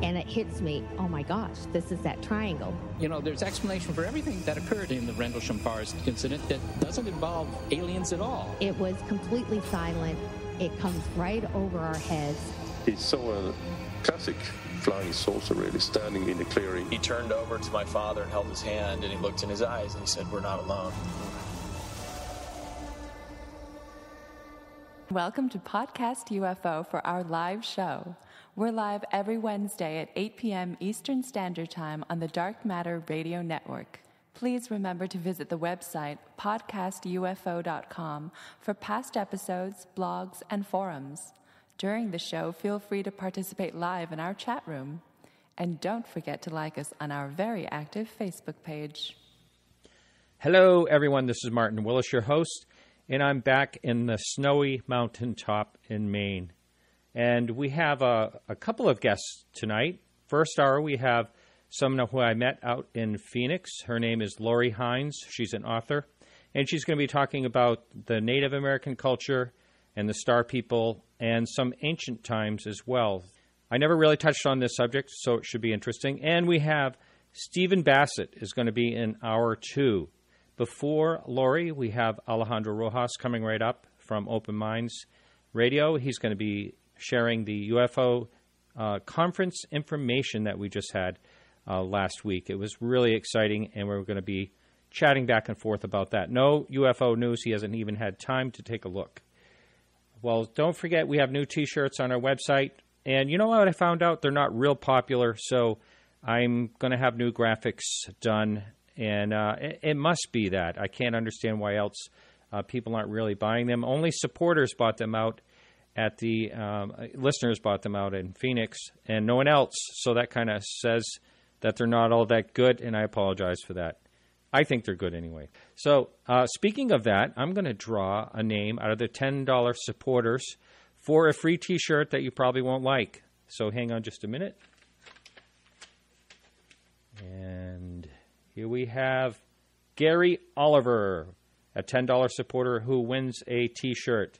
and it hits me, oh my gosh, this is that triangle. You know, there's explanation for everything that occurred in the Rendlesham Forest incident that doesn't involve aliens at all. It was completely silent. It comes right over our heads. He saw a classic flying saucer really standing in the clearing. He turned over to my father and held his hand, and he looked in his eyes and he said, "We're not alone." Welcome to Podcast UFO for our live show. We're live every Wednesday at 8 p.m. Eastern Standard Time on the Dark Matter Radio Network. Please remember to visit the website podcastufo.com for past episodes, blogs, and forums. During the show, feel free to participate live in our chat room. And don't forget to like us on our very active Facebook page. Hello, everyone. This is Martin Willis, your host, and I'm back in the snowy mountaintop in Maine. And we have a couple of guests tonight. First hour, we have someone who I met out in Phoenix. Her name is Lori Hines. She's an author. And she's going to be talking about the Native American culture and the Star People and some ancient times as well. I never really touched on this subject, so it should be interesting. And we have Stephen Bassett is going to be in hour 2. Before Lori, we have Alejandro Rojas coming right up from Open Minds Radio. He's going to be sharing the UFO conference information that we just had last week. It was really exciting, and we're going to be chatting back and forth about that. No UFO news. He hasn't even had time to take a look. Well, don't forget, we have new T-shirts on our website. And you know what I found out? They're not real popular, so I'm going to have new graphics done. And it must be that. I can't understand why else people aren't really buying them. Only supporters bought them out at the listeners bought them out in Phoenix, and no one else. So that kind of says that they're not all that good, and I apologize for that. I think they're good anyway. So speaking of that, I'm going to draw a name out of the $10 supporters for a free T-shirt that you probably won't like. So hang on just a minute. And here we have Gary Oliver, a $10 supporter who wins a T-shirt.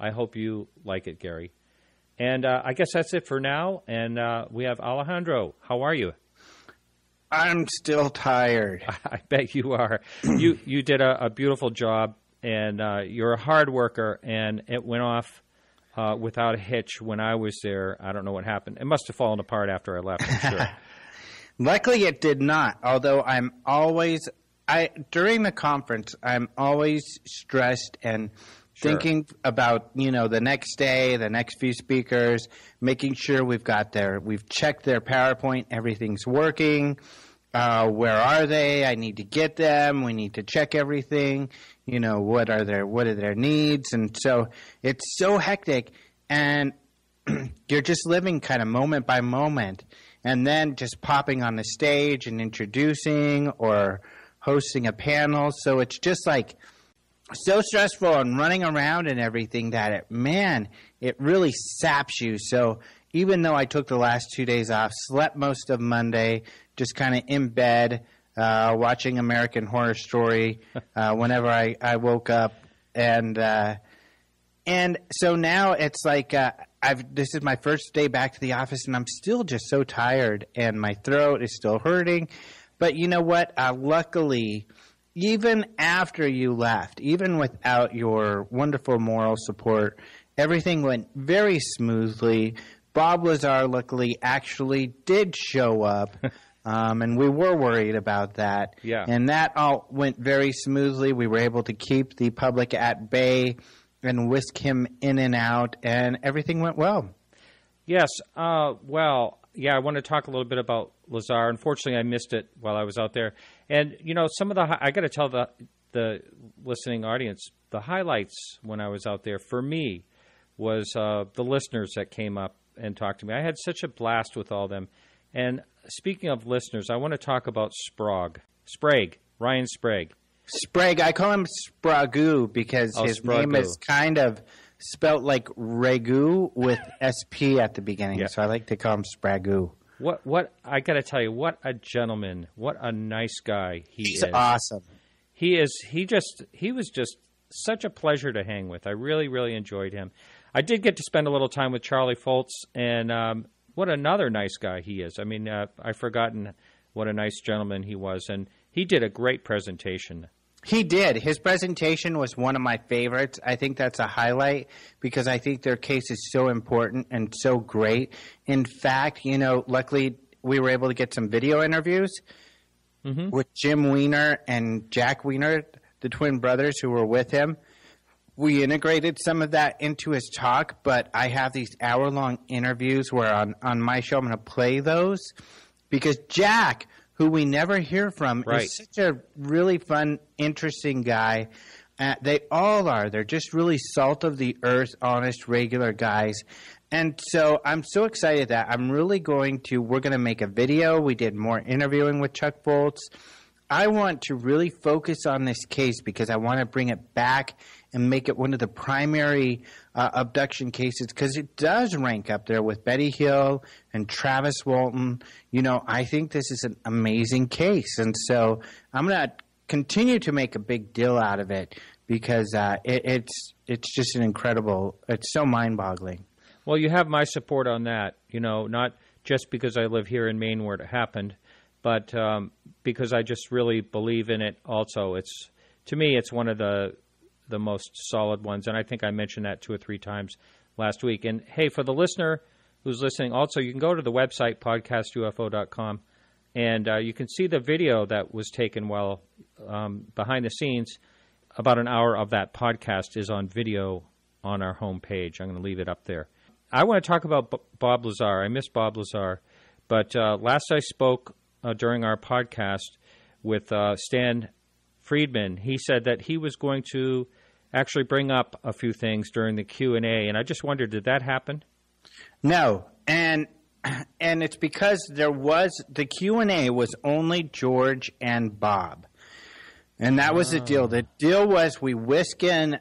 I hope you like it, Gary. And I guess that's it for now. And we have Alejandro. How are you? I'm still tired. I bet you are. You did a beautiful job, and you're a hard worker, and it went off without a hitch when I was there. I don't know what happened. It must have fallen apart after I left, I'm sure. Luckily, it did not, although during the conference, I'm always stressed and thinking about, the next day, the next few speakers, making sure we've checked their PowerPoint, everything's working. Where are they? I need to get them. We need to check everything. What are their needs? And so it's so hectic, and you're just living kind of moment by moment, and then just popping on the stage and introducing or hosting a panel. So it's just like so stressful and running around and everything that it really saps you. So even though I took the last 2 days off, slept most of Monday, just kind of in bed, watching American Horror Story whenever I woke up. And so now it's like this is my first day back to the office, and I'm still just so tired, and my throat is still hurting. But you know what? Luckily, even after you left, even without your wonderful moral support, everything went very smoothly. Bob Lazar, luckily, actually did show up, and we were worried about that. Yeah. And that all went very smoothly. We were able to keep the public at bay and whisk him in and out, and everything went well. Yes. I want to talk a little bit about Lazar. Unfortunately, I missed it while I was out there. And, some of I got to tell the listening audience, the highlights when I was out there for me was the listeners that came up and talked to me. I had such a blast with all of them. And speaking of listeners, I want to talk about Ryan Sprague. Sprague, I call him Spragu because his name is kind of spelt like ragu with SP at the beginning. Yeah. So I like to call him Spragu. What I got to tell you, what a gentleman, what a nice guy He's awesome. He was just such a pleasure to hang with. I really, really enjoyed him. I did get to spend a little time with Charlie Foltz, and what another nice guy he is. I mean, I've forgotten what a nice gentleman he was, and he did a great presentation. He did. His presentation was one of my favorites. I think that's a highlight because I think their case is so important and so great. In fact, luckily we were able to get some video interviews with Jim Weiner and Jack Weiner, the twin brothers who were with him. We integrated some of that into his talk, but I have these hour-long interviews where on my show I'm going to play those because Jack, who we never hear from, is such a really fun, interesting guy. They all are. They're just really salt of the earth, honest, regular guys. And so I'm so excited that we're going to make a video. We did more interviewing with Chuck Bolts. I want to really focus on this case because I want to bring it back and make it one of the primary abduction cases because it does rank up there with Betty Hill and Travis Walton. I think this is an amazing case. And so I'm going to continue to make a big deal out of it because it's just an incredible – it's so mind-boggling. Well, you have my support on that, not just because I live here in Maine where it happened, but because I just really believe in it also. To me, it's one of the most solid ones, and I think I mentioned that 2 or 3 times last week. And, hey, for the listener who's listening, also you can go to the website, podcastufo.com, and you can see the video that was taken while behind the scenes. About an hour of that podcast is on video on our homepage. I'm going to leave it up there. I want to talk about Bob Lazar. I miss Bob Lazar, but last I spoke during our podcast with Stan Friedman, he said that he was going to actually bring up a few things during the Q&A, and I just wondered, did that happen? No, and it's because the Q&A was only George and Bob, and that was the deal. The deal was we whisk in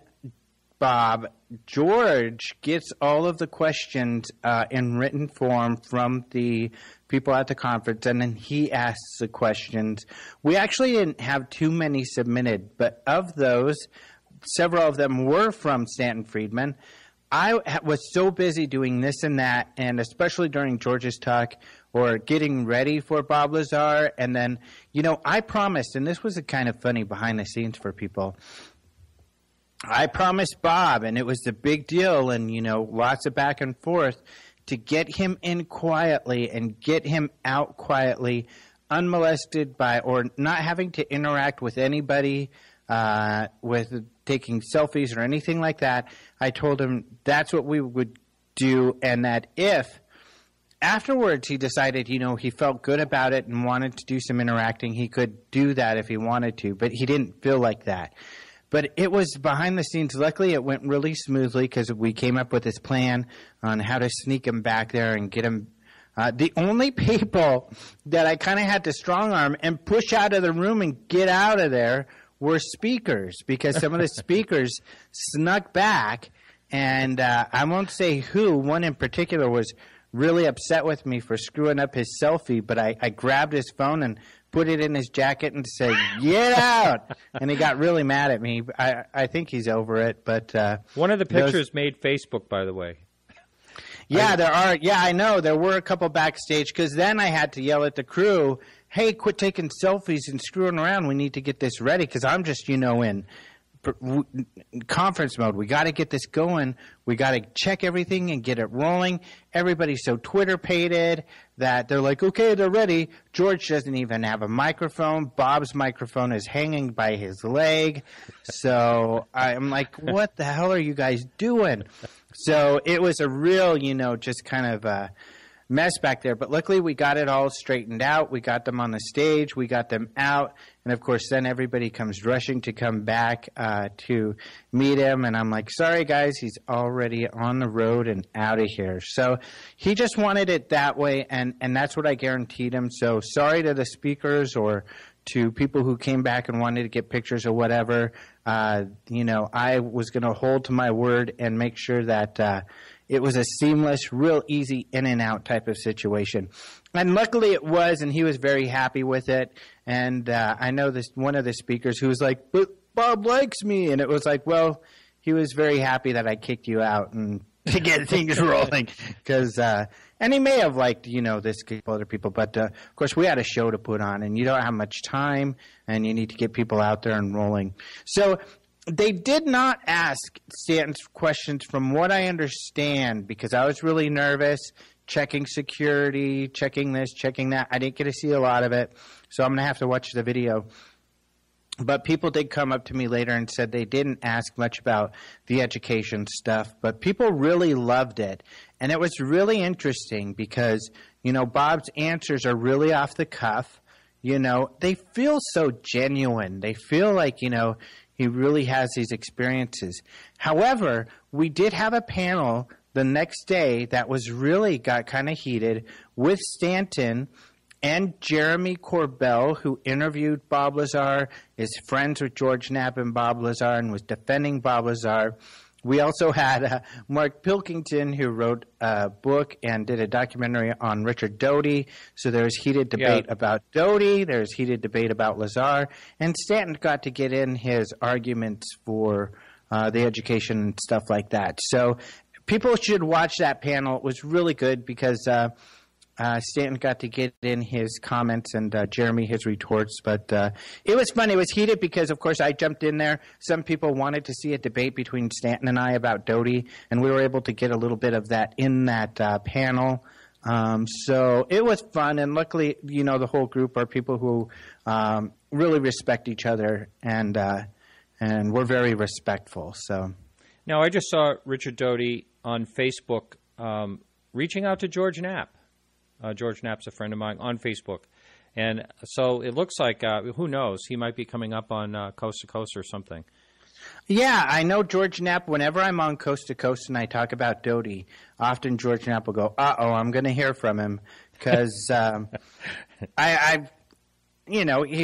Bob. George gets all of the questions in written form from the people at the conference, and then he asks the questions. We actually didn't have too many submitted, but of those, several of them were from Stanton Friedman. I was so busy doing this and that, and especially during George's talk or getting ready for Bob Lazar. And then, I promised, and this was a kind of funny behind the scenes for people, I promised Bob, and it was a big deal and, lots of back and forth, to get him in quietly and get him out quietly, unmolested by or not having to interact with anybody with taking selfies or anything like that. I told him that's what we would do, and that if afterwards he decided, he felt good about it and wanted to do some interacting, he could do that if he wanted to, but he didn't feel like that. But it was behind the scenes. Luckily, it went really smoothly because we came up with this plan on how to sneak him back there and get him. The only people that I kind of had to strong arm and push out of the room and get out of there were speakers because some of the speakers snuck back. And I won't say who. One in particular was really upset with me for screwing up his selfie, but I grabbed his phone and put it in his jacket and said, "Get out!" And he got really mad at me. I think he's over it. But one of the pictures made Facebook, by the way. Yeah, there are. Yeah, I know. There were a couple backstage because then I had to yell at the crew, "Hey, quit taking selfies and screwing around. We need to get this ready," because I'm just, in conference mode. We got to get this going. We got to check everything and get it rolling. Everybody's so Twitter-pated that they're like, okay, they're ready. George doesn't even have a microphone. Bob's microphone is hanging by his leg. So I'm like, what the hell are you guys doing? So it was a real, just kind of mess back there. But luckily we got it all straightened out. We got them on the stage. We got them out. And, of course, then everybody comes rushing to come back to meet him. And I'm like, sorry, guys, he's already on the road and out of here. So he just wanted it that way, and that's what I guaranteed him. So sorry to the speakers or to people who came back and wanted to get pictures or whatever. I was going to hold to my word and make sure that it was a seamless, real easy in and out type of situation. And luckily it was, and he was very happy with it. And I know one of the speakers who was like, "But Bob likes me." And it was like, well, he was very happy that I kicked you out and to get things rolling. Because and he may have liked, this couple other people. But, of course, we had a show to put on, and you don't have much time, and you need to get people out there and rolling. So they did not ask Stanton's questions from what I understand, because I was really nervous, checking security, checking this, checking that. I didn't get to see a lot of it, so I'm going to have to watch the video. But people did come up to me later and said they didn't ask much about the education stuff, but people really loved it. And it was really interesting because, Bob's answers are really off the cuff. They feel so genuine. They feel like, he really has these experiences. However, we did have a panel the next day that got kind of heated with Stanton and Jeremy Corbell, who interviewed Bob Lazar, is friends with George Knapp and Bob Lazar, and was defending Bob Lazar. We also had Mark Pilkington, who wrote a book and did a documentary on Richard Doty. So there was heated debate about Doty. There was heated debate about Lazar. And Stanton got to get in his arguments for the education and stuff like that. So people should watch that panel. It was really good because Stanton got to get in his comments and Jeremy his retorts. But it was fun. It was heated because, of course, I jumped in there. Some people wanted to see a debate between Stanton and I about Doty, and we were able to get a little bit of that in that panel. So it was fun, and luckily, the whole group are people who really respect each other, and we're very respectful. So now, I just saw Richard Doty on Facebook reaching out to George Knapp. George Knapp's a friend of mine on Facebook. And so it looks like, who knows, he might be coming up on Coast to Coast or something. Yeah, I know George Knapp, whenever I'm on Coast to Coast and I talk about Doty, often George Knapp will go, I'm going to hear from him because he's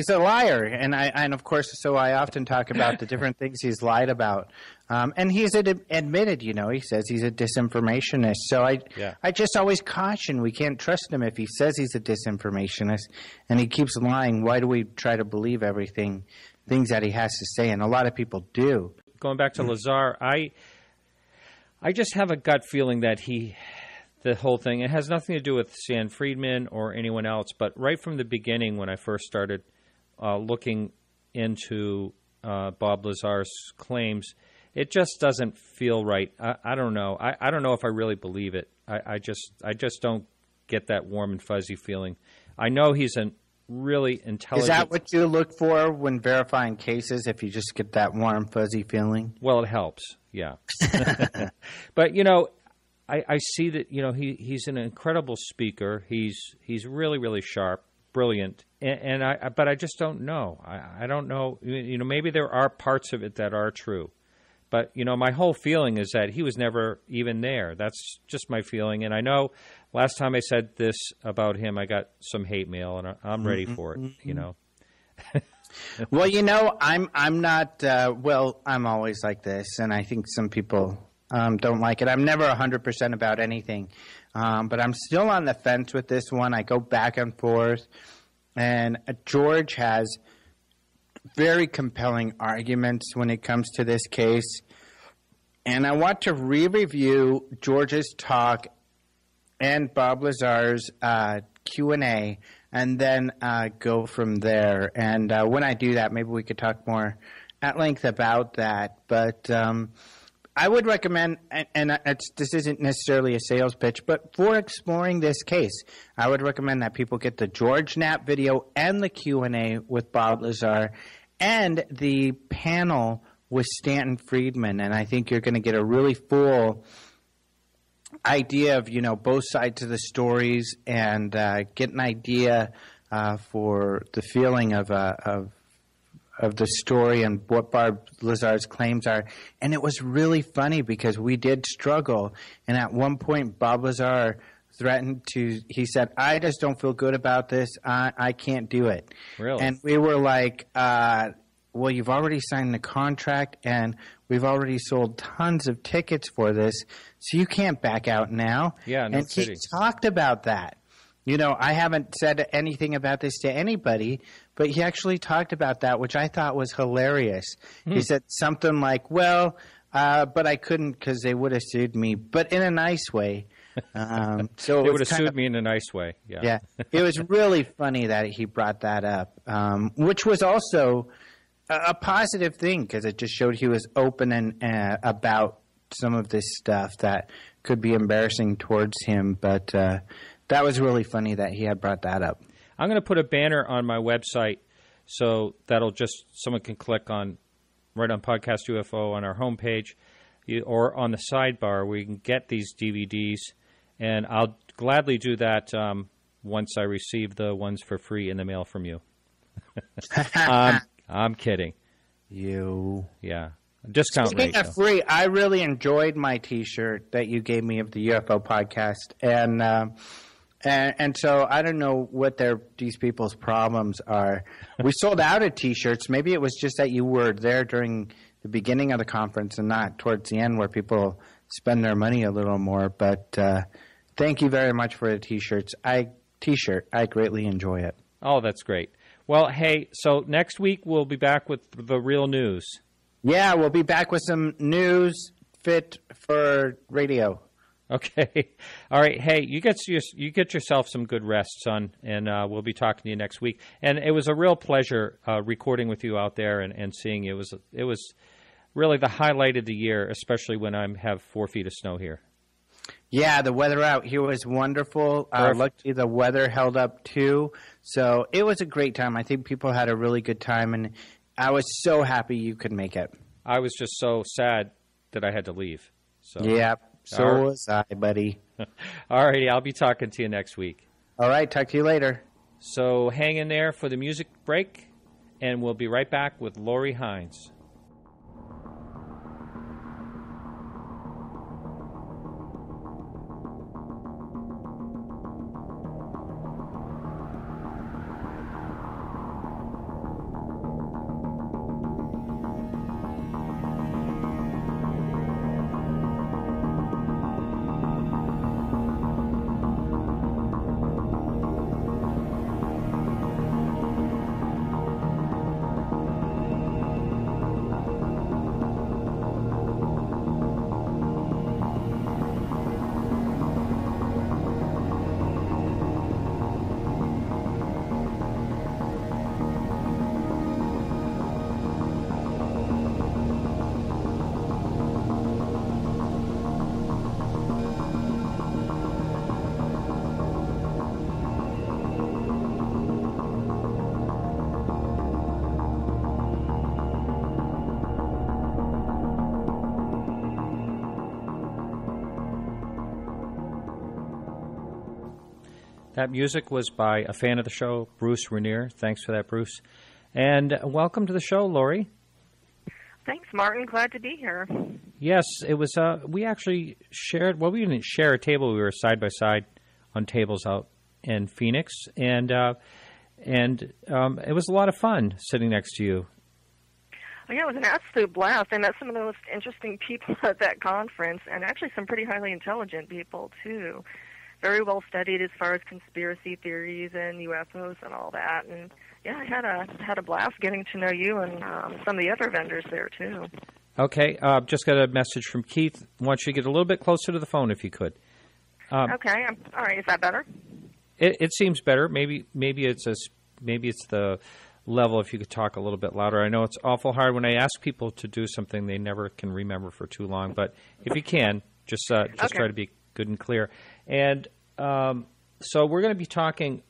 a liar. And of course, so I often talk about the different things he's lied about. And he's admitted, he says he's a disinformationist. So I just always caution, we can't trust him if he says he's a disinformationist and he keeps lying. Why do we try to believe things that he has to say? And a lot of people do. Going back to Lazar, I just have a gut feeling that the whole thing, it has nothing to do with Stan Friedman or anyone else, but right from the beginning when I first started looking into Bob Lazar's claims, it just doesn't feel right. I don't know. I don't know if I really believe it. I just don't get that warm and fuzzy feeling. I know he's a really intelligent. Is that what you look for when verifying cases, if you just get that warm, fuzzy feeling? Well, it helps, yeah. But, I see that, he's an incredible speaker. He's really, really sharp, brilliant. But I just don't know. I don't know. Maybe there are parts of it that are true. But, my whole feeling is that he was never even there. That's just my feeling. And I know last time I said this about him, I got some hate mail, and I'm ready for it, Well, I'm not, I'm always like this, and I think some people don't like it. I'm never 100% about anything, but I'm still on the fence with this one. I go back and forth, and George has very compelling arguments when it comes to this case. And I want to re-review George's talk and Bob Lazar's Q&A and then go from there. And when I do that, maybe we could talk more at length about that. But I would recommend, and this isn't necessarily a sales pitch, but for exploring this case, I would recommend that people get the George Knapp video and the Q&A with Bob Lazar and the panel with Stanton Friedman. And I think you're going to get a really full idea of, both sides of the stories and get an idea for the feeling of the story and what Bob Lazar's claims are. And it was really funny because we did struggle. And at one point, Bob Lazar threatened he said, I just don't feel good about this. I can't do it. Really? And we were like, well, you've already signed the contract and we've already sold tons of tickets for this, so you can't back out now. Yeah, no and kidding. He talked about that. I haven't said anything about this to anybody, but he actually talked about that, which I thought was hilarious. He said something like, well, but I couldn't because they would have sued me, but in a nice way. So they would have sued me in a nice way. Yeah. Yeah. It was really funny that he brought that up, which was also a positive thing because it just showed he was open and about some of this stuff that could be embarrassing towards him. But that was really funny that he had brought that up. I'm going to put a banner on my website so that'll just someone can click on right on Podcast UFO on our homepage or on the sidebar where you can get these DVDs. And I'll gladly do that once I receive the ones for free in the mail from you. I'm kidding. Yeah. Discount Speaking rate. of free, I really enjoyed my T-shirt that you gave me of the UFO podcast. And so I don't know what these people's problems are. We sold out of T-shirts. Maybe it was just that you were there during the beginning of the conference and not towards the end where people spend their money a little more. But thank you very much for the T-shirts. I greatly enjoy it. Oh, that's great. Well, hey, so next week we'll be back with the real news. Yeah, we'll be back with some news fit for radio. Okay. All right. Hey, you get yourself some good rest, son, and we'll be talking to you next week. And it was a real pleasure recording with you out there and seeing you. It was really the highlight of the year, especially when I have 4 feet of snow here. Yeah, the weather out here was wonderful. Luckily, the weather held up too. So it was a great time. I think people had a really good time, and I was so happy you could make it. I was just so sad that I had to leave. So. Yeah, so was I, buddy. All righty, I'll be talking to you next week. All right, talk to you later. So hang in there for the music break, and we'll be right back with Lori Hines. That music was by a fan of the show, Bruce Rainier. Thanks for that, Bruce. And welcome to the show, Lori. Thanks, Martin. Glad to be here. Yes, it was. We actually shared. Well, we didn't share a table. We were side by side on tables out in Phoenix, and it was a lot of fun sitting next to you. Oh, yeah, it was an absolute blast. I met some of the most interesting people at that conference, and actually some pretty highly intelligent people too. Very well studied as far as conspiracy theories and UFOs and all that. And yeah, I had a blast getting to know you and some of the other vendors there too. Okay, just got a message from Keith. I want you to get a little bit closer to the phone if you could. Okay, all right. Is that better? It seems better. Maybe it's the level. If you could talk a little bit louder. I know it's awful hard when I ask people to do something they never can remember for too long. But if you can, just okay. Try to be good and clear. And so we're going to be talking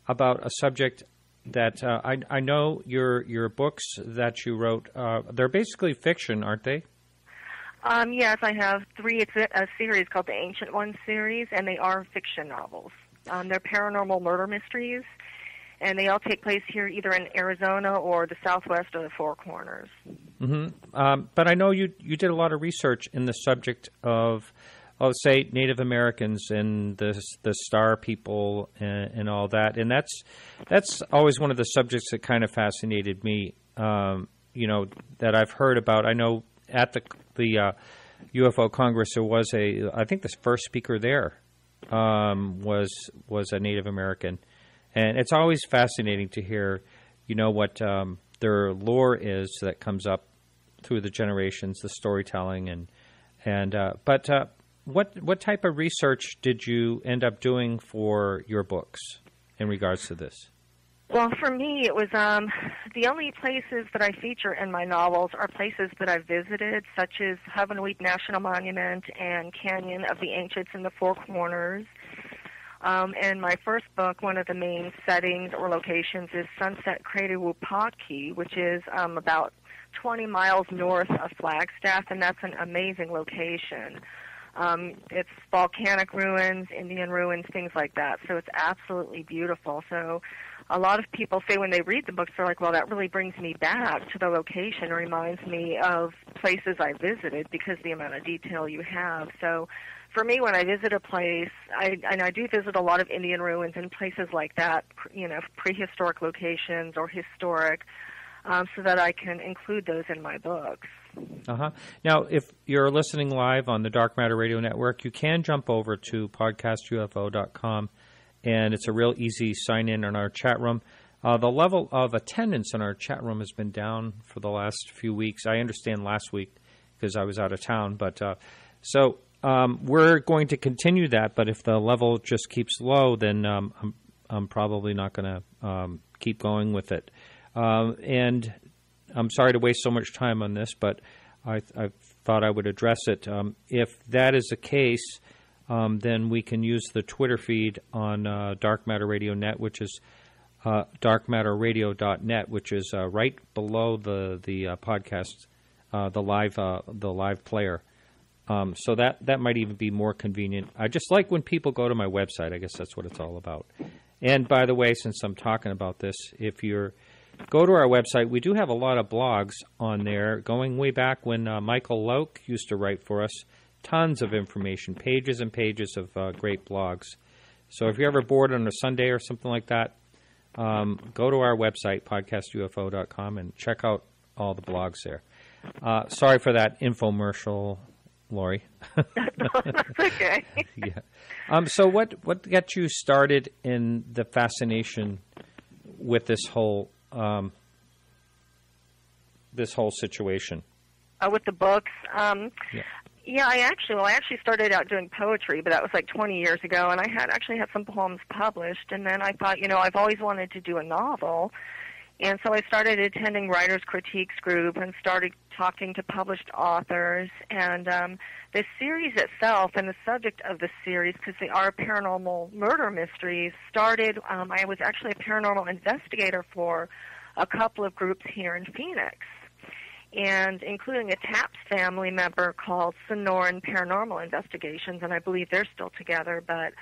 about a subject that I know your books that you wrote, they're basically fiction, aren't they? Yes, I have 3. It's a series called the Ancient Ones series, and they are fiction novels. They're paranormal murder mysteries, and they all take place here either in Arizona or the Southwest or the Four Corners. Mm-hmm. But I know you did a lot of research in the subject of say Native Americans and the Star people and all that, and that's always one of the subjects that kind of fascinated me. That I've heard about. I know at the UFO Congress there was I think the first speaker there was a Native American, and it's always fascinating to hear, what their lore is that comes up through the generations, the storytelling, but what type of research did you end up doing for your books in regards to this? Well, for me, it was the only places that I feature in my novels are places that I've visited, such as Heavenweed National Monument and Canyon of the Ancients in the Four Corners. In my first book, one of the main settings or locations is Sunset Crater Wupaki, which is about 20 miles north of Flagstaff, and that's an amazing location. It's volcanic ruins, Indian ruins, things like that, so it's absolutely beautiful. So a lot of people say when they read the books, they're like, well, that really brings me back to the location, reminds me of places I visited because of the amount of detail you have. So for me, when I visit a place, I do visit a lot of Indian ruins and places like that, prehistoric locations or historic, so that I can include those in my books. Now, if you're listening live on the Dark Matter Radio Network, you can jump over to podcastufo.com, and it's a real easy sign-in in our chat room. The level of attendance in our chat room has been down for the last few weeks. I understand last week because I was out of town, but so we're going to continue that, but if the level just keeps low, then I'm probably not going to keep going with it. And I'm sorry to waste so much time on this, but I thought I would address it. If that is the case, then we can use the Twitter feed on Dark Matter Radio Net, which is darkmatterradio.net, which is right below the podcast, the live player. So that might even be more convenient. I just like when people go to my website. I guess that's what it's all about. And by the way, since I'm talking about this, if you're go to our website, we do have a lot of blogs on there, going way back when Michael Lauk used to write for us. Tons of information, pages and pages of great blogs. So if you're ever bored on a Sunday or something like that, go to our website, podcastufo.com, and check out all the blogs there. Sorry for that infomercial, Lori. That's okay. Yeah. So what got you started in the fascination with this whole situation? With the books? Yeah. Yeah, I actually started out doing poetry, but that was like 20 years ago, and I had some poems published, and then I thought, I've always wanted to do a novel, and so I started attending Writers' Critiques Group and started talking to published authors, and the series itself and the subject of the series, because they are paranormal murder mysteries, started, I was actually a paranormal investigator for a couple of groups here in Phoenix, and including a TAPS family member called Sonoran Paranormal Investigations, and I believe they're still together, but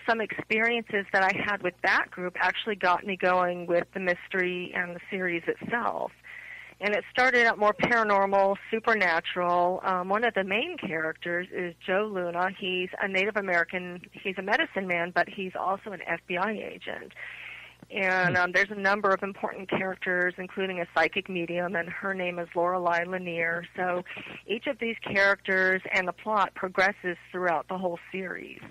some experiences that I had with that group actually got me going with the mystery and the series itself. And it started out more paranormal, supernatural. One of the main characters is Joe Luna. He's a Native American. He's a medicine man, but he's also an FBI agent. And there's a number of important characters, including a psychic medium, and her name is Lorelei Lanier. So each of these characters and the plot progresses throughout the whole series.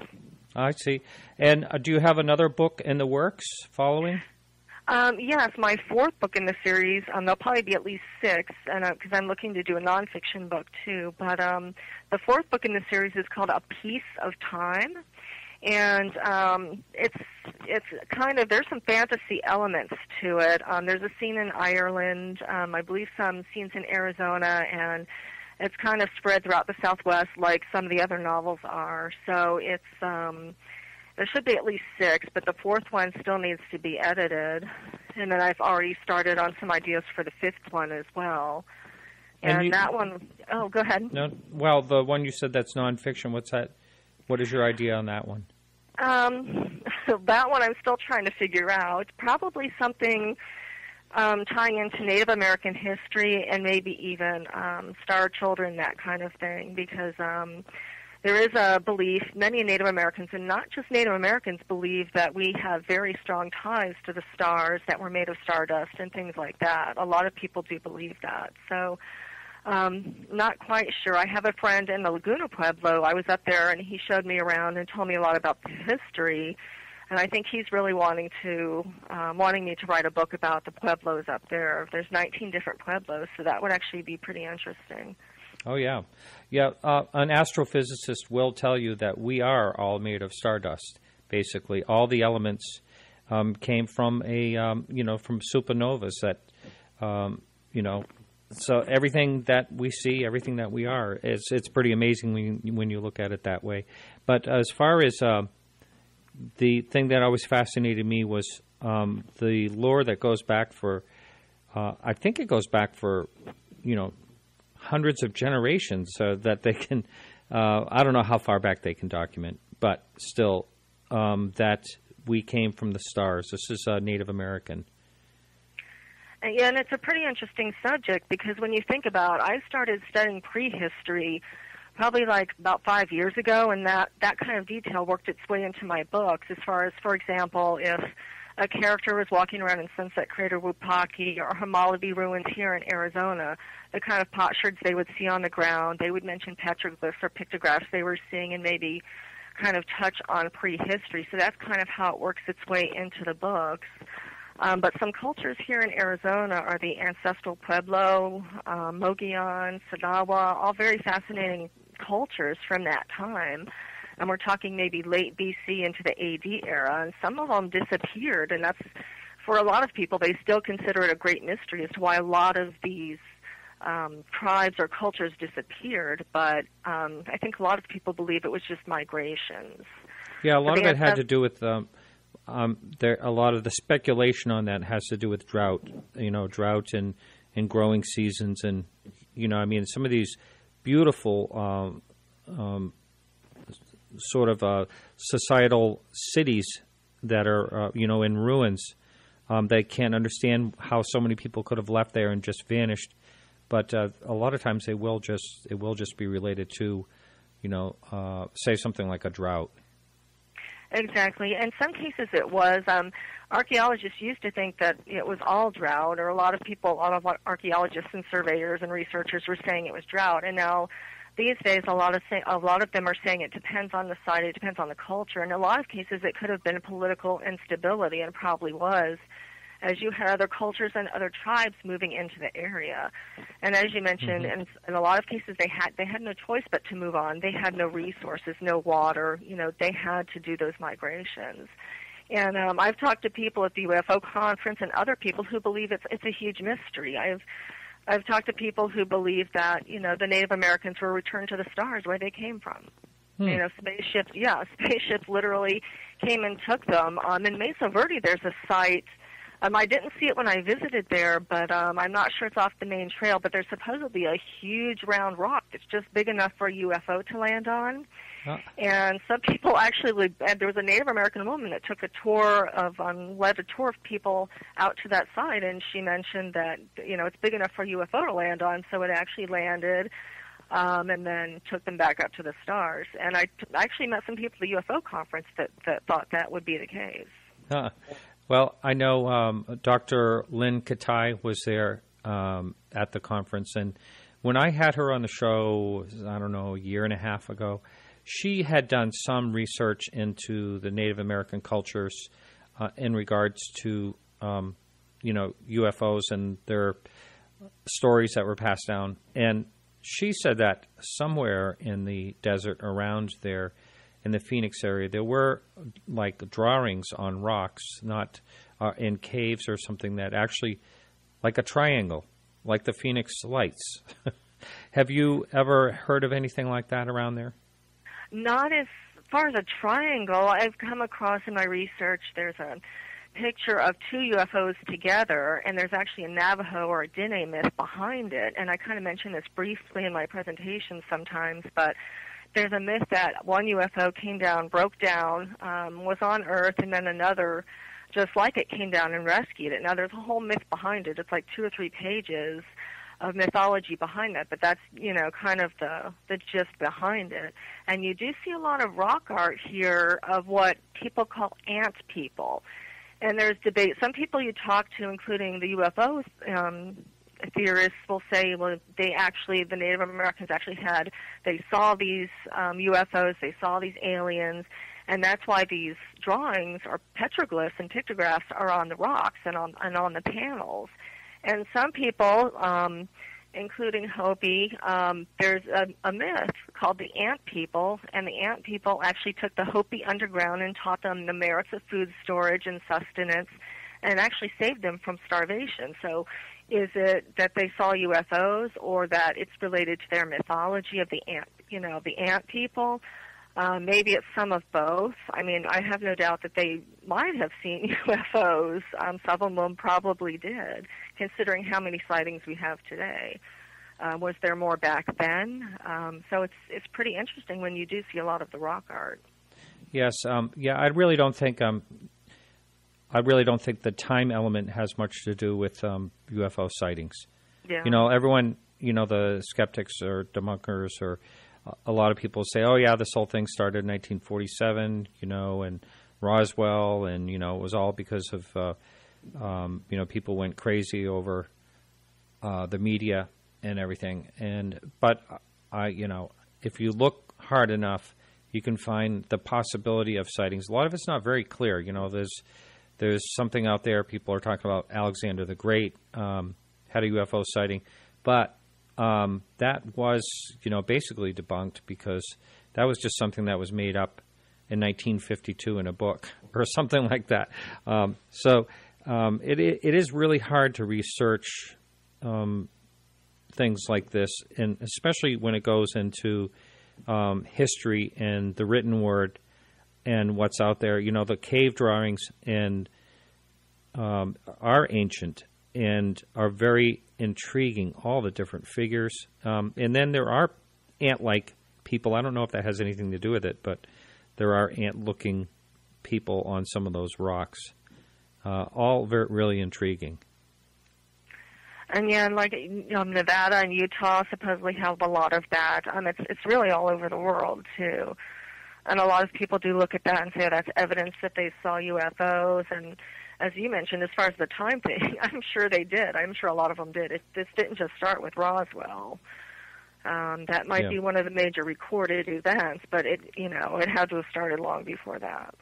I see. And do you have another book in the works following? Yes, my fourth book in the series. There'll probably be at least 6, because I'm looking to do a nonfiction book too. But the fourth book in the series is called A Piece of Time. And it's kind of, there's some fantasy elements to it. There's a scene in Ireland, I believe some scenes in Arizona, and it's kind of spread throughout the Southwest like some of the other novels are. So it's there should be at least 6, but the fourth one still needs to be edited. And then I've already started on some ideas for the 5th one as well. And that one, go ahead. No, well, the one you said that's nonfiction, what's that? What is your idea on that one? That one I'm still trying to figure out. Probably something tying into Native American history and maybe even Star Children, that kind of thing, because there is a belief, many Native Americans, and not just Native Americans, believe that we have very strong ties to the stars, that we're made of stardust and things like that. A lot of people do believe that. So not quite sure. I have a friend in the Laguna Pueblo. I was up there, and he showed me around and told me a lot about the history. And I think he's really wanting me to write a book about the Pueblos up there. There's 19 different Pueblos, so that would actually be pretty interesting. Oh, yeah. Yeah, an astrophysicist will tell you that we are all made of stardust, basically. All the elements came from from supernovas that, so everything that we see, everything that we are, it's pretty amazing when you look at it that way. But as far as the thing that always fascinated me was the lore that goes back for, I think it goes back for, hundreds of generations that they can, I don't know how far back they can document, but still that we came from the stars. This is Native American. Yeah, and it's a pretty interesting subject because when you think about, I started studying prehistory probably like about 5 years ago, and that kind of detail worked its way into my books as far as, for example, if a character was walking around in Sunset Crater Wupaki or Hammurabi ruins here in Arizona, the kind of potsherds they would see on the ground, they would mention petroglyphs or pictographs they were seeing and maybe kind of touch on prehistory. So that's kind of how it works its way into the books. But some cultures here in Arizona are the ancestral Pueblo, Mogollon, Sadawa, all very fascinating cultures from that time. And we're talking maybe late BC into the AD era, and some of them disappeared, and that's, for a lot of people, they still consider it a great mystery as to why a lot of these tribes or cultures disappeared, but I think a lot of people believe it was just migrations. Yeah, a lot of it had to do with a lot of the speculation on that has to do with drought, drought and growing seasons, and some of these beautiful sort of societal cities that are in ruins. They can't understand how so many people could have left there and just vanished. But a lot of times it will just be related to, say something like a drought. Exactly. In some cases it was. Archaeologists used to think that it was all drought, or a lot of archaeologists and surveyors and researchers were saying it was drought. And now these days a lot of them are saying it depends on the site, it depends on the culture. In a lot of cases it could have been political instability, and probably was, as you had other cultures and other tribes moving into the area. And as you mentioned, in a lot of cases they had no choice but to move on. They had no resources, no water. They had to do those migrations. And I've talked to people at the UFO conference and other people who believe it's a huge mystery. I've talked to people who believe that, the Native Americans were returned to the stars where they came from. Spaceships literally came and took them. In Mesa Verde, there's a site. I didn't see it when I visited there, but I'm not sure it's off the main trail, but there's supposedly a huge round rock that's just big enough for a UFO to land on. And some people actually, there was a Native American woman that took led a tour of people out to that site, and she mentioned that, it's big enough for a UFO to land on, so it actually landed and then took them back up to the stars. And I actually met some people at the UFO conference that thought that would be the case. Well, I know Dr. Lynn Katai was there at the conference, and when I had her on the show, I don't know, a year and a half ago, she had done some research into the Native American cultures in regards to, UFOs and their stories that were passed down. And she said that somewhere in the desert around there, in the Phoenix area, there were like drawings on rocks, not in caves or something, that actually, like a triangle, like the Phoenix Lights. Have you ever heard of anything like that around there? Not as far as a triangle. I've come across in my research, there's a picture of two UFOs together, and there's actually a Navajo or a Dene myth behind it. And I kind of mention this briefly in my presentation sometimes, but there's a myth that one UFO came down, broke down, was on Earth, and then another just like it came down and rescued it. Now, there's a whole myth behind it. It's like 2 or 3 pages of mythology behind that, but that's, kind of the gist behind it. And you do see a lot of rock art here of what people call ant people. And there's debate. Some people you talk to, including the UFO theorists, will say, well, the Native Americans actually they saw these UFOs, they saw these aliens, And that's why these drawings or petroglyphs and pictographs are on the rocks and on the panels. And some people, including Hopi, there's a myth called the Ant People, and the Ant People actually took the Hopi underground and taught them the merits of food storage and sustenance, and actually saved them from starvation. So is it that they saw UFOs, or that it's related to their mythology of the Ant People? Maybe it's some of both. I mean, I have no doubt that they might have seen UFOs. Some of them probably did, considering how many sightings we have today. Was there more back then? So it's pretty interesting when you do see a lot of the rock art. Yes. I really don't think the time element has much to do with UFO sightings. Yeah. Everyone, the skeptics or debunkers or a lot of people say, oh, yeah, this whole thing started in 1947, and Roswell, and, it was all because of, people went crazy over the media and everything. But if you look hard enough, you can find the possibility of sightings. A lot of it's not very clear. There's something out there. People are talking about Alexander the Great had a UFO sighting, but that was, basically debunked because that was just something that was made up in 1952 in a book or something like that. It is really hard to research things like this, and especially when it goes into history and the written word and what's out there. The cave drawings are ancient and are very intriguing, all the different figures. And then there are ant-like people. I don't know if that has anything to do with it, but there are ant-looking people on some of those rocks. All really intriguing. And yeah, like Nevada and Utah supposedly have a lot of that. It's really all over the world too. And a lot of people do look at that and say that's evidence that they saw UFOs. And as you mentioned, as far as the time thing, I'm sure they did. I'm sure a lot of them did. This didn't just start with Roswell. That might be one of the major recorded events, but it had to have started long before that.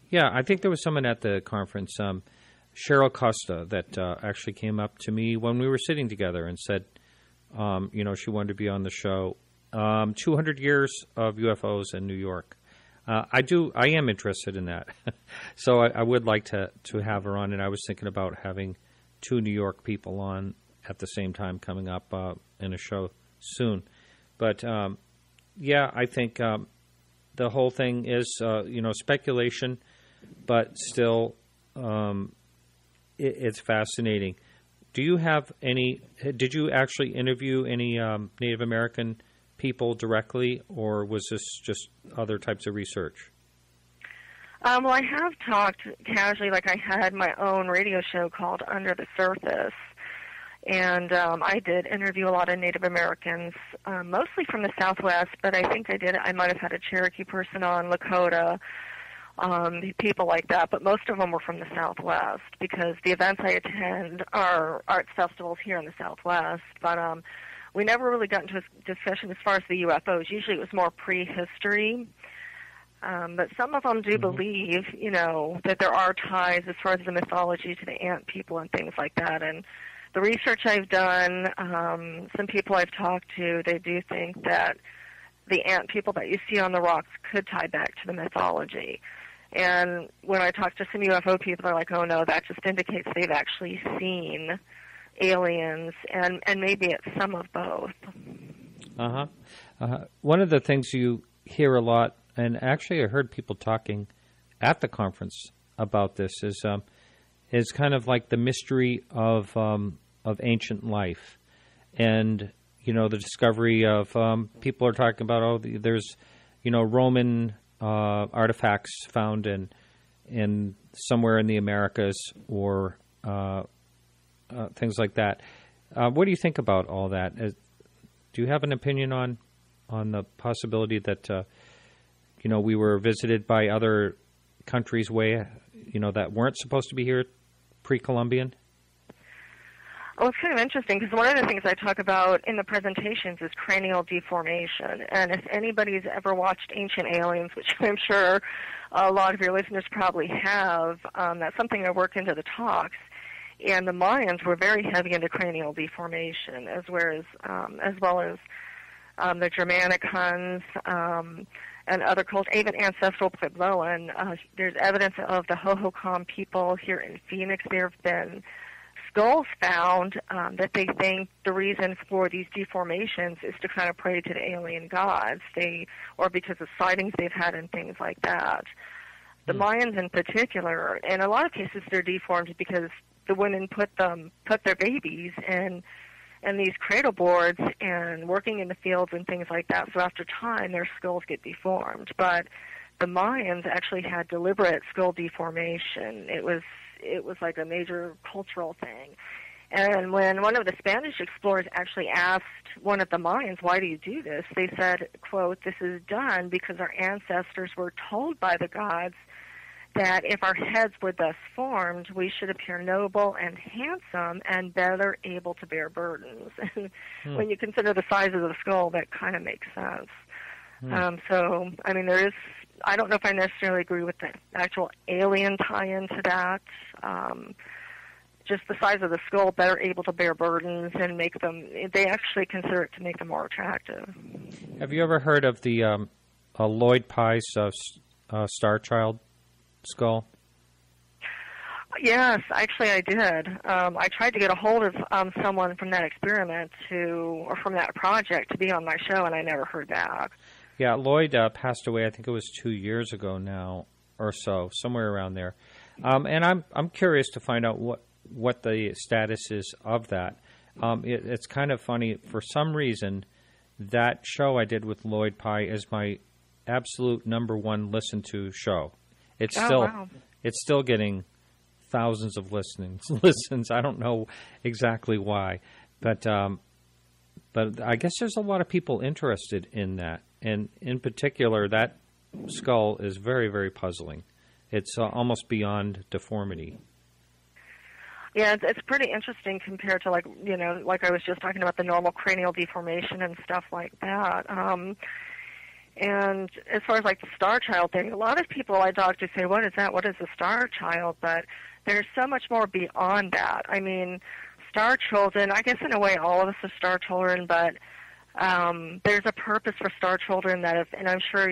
Yeah, I think there was someone at the conference, Cheryl Costa, that actually came up to me when we were sitting together and said, she wanted to be on the show. 200 years of UFOs in New York. I am interested in that. So I would like to have her on, and I was thinking about having two New York people on at the same time coming up in a show soon. But, I think the whole thing is, speculation, but still it's fascinating. Did you actually interview any Native American people directly, or was this just other types of research? Well, I have talked casually, like I had my own radio show called Under the Surface, and I did interview a lot of Native Americans, mostly from the Southwest, but I think I might have had a Cherokee person on, Lakota, people like that, but most of them were from the Southwest because the events I attend are arts festivals here in the Southwest, but we never really got into a discussion as far as the UFOs. Usually it was more prehistory. But some of them do believe, that there are ties as far as the mythology to the ant people and things like that. And the research I've done, some people I've talked to, they do think that the ant people that you see on the rocks could tie back to the mythology. And when I talk to some UFO people, they're like, oh, no, that just indicates they've actually seen aliens, and maybe it's some of both. One of the things you hear a lot, and actually I heard people talking at the conference about this, is kind of like the mystery of ancient life, and the discovery of people are talking about there's Roman artifacts found in somewhere in the Americas or things like that. What do you think about all that? Do you have an opinion on the possibility that we were visited by other countries that weren't supposed to be here pre-Columbian? Well, it's kind of interesting because one of the things I talk about in the presentations is cranial deformation. And if anybody's ever watched Ancient Aliens, which I'm sure a lot of your listeners probably have, that's something I work into the talks. And the Mayans were very heavy into cranial deformation, as well as the Germanic Huns and other cultures, even ancestral Puebloan. There's evidence of the Hohokam people here in Phoenix. There have been skulls found that they think the reason for these deformations is to kind of pray to the alien gods, or because of sightings they've had and things like that. The Mayans in particular, in a lot of cases, they're deformed because the women put their babies in these cradle boards and working in the fields and things like that. So after time, their skulls get deformed. But the Mayans actually had deliberate skull deformation. It was like a major cultural thing. And when one of the Spanish explorers actually asked one of the Mayans, why do you do this? They said, quote, this is done because our ancestors were told by the gods that if our heads were thus formed, we should appear noble and handsome and better able to bear burdens. When you consider the size of the skull, that kind of makes sense. So, I mean, I don't know if I necessarily agree with the actual alien tie-in to that. Just the size of the skull, better able to bear burdens and make them, they actually consider it to make them more attractive. Have you ever heard of the Lloyd Pye's Star Child skull? Yes, actually I did. I tried to get a hold of someone from that experiment or from that project to be on my show, and I never heard back. Yeah, Lloyd passed away, I think it was 2 years ago now or so, somewhere around there. And I'm curious to find out what the status is of that. It's kind of funny. For some reason, that show I did with Lloyd Pye is my absolute number one listened to show. It's still getting thousands of listens. I don't know exactly why, but I guess there's a lot of people interested in that, and in particular, that skull is very, very puzzling. It's almost beyond deformity. Yeah, it's pretty interesting compared to like I was just talking about the normal cranial deformation and stuff like that. And as far as like the Star Child thing, a lot of people I talk to say, what is that? What is a Star Child? But there's so much more beyond that. I mean, Star Children, I guess in a way all of us are Star Children, but there's a purpose for Star Children and I'm sure,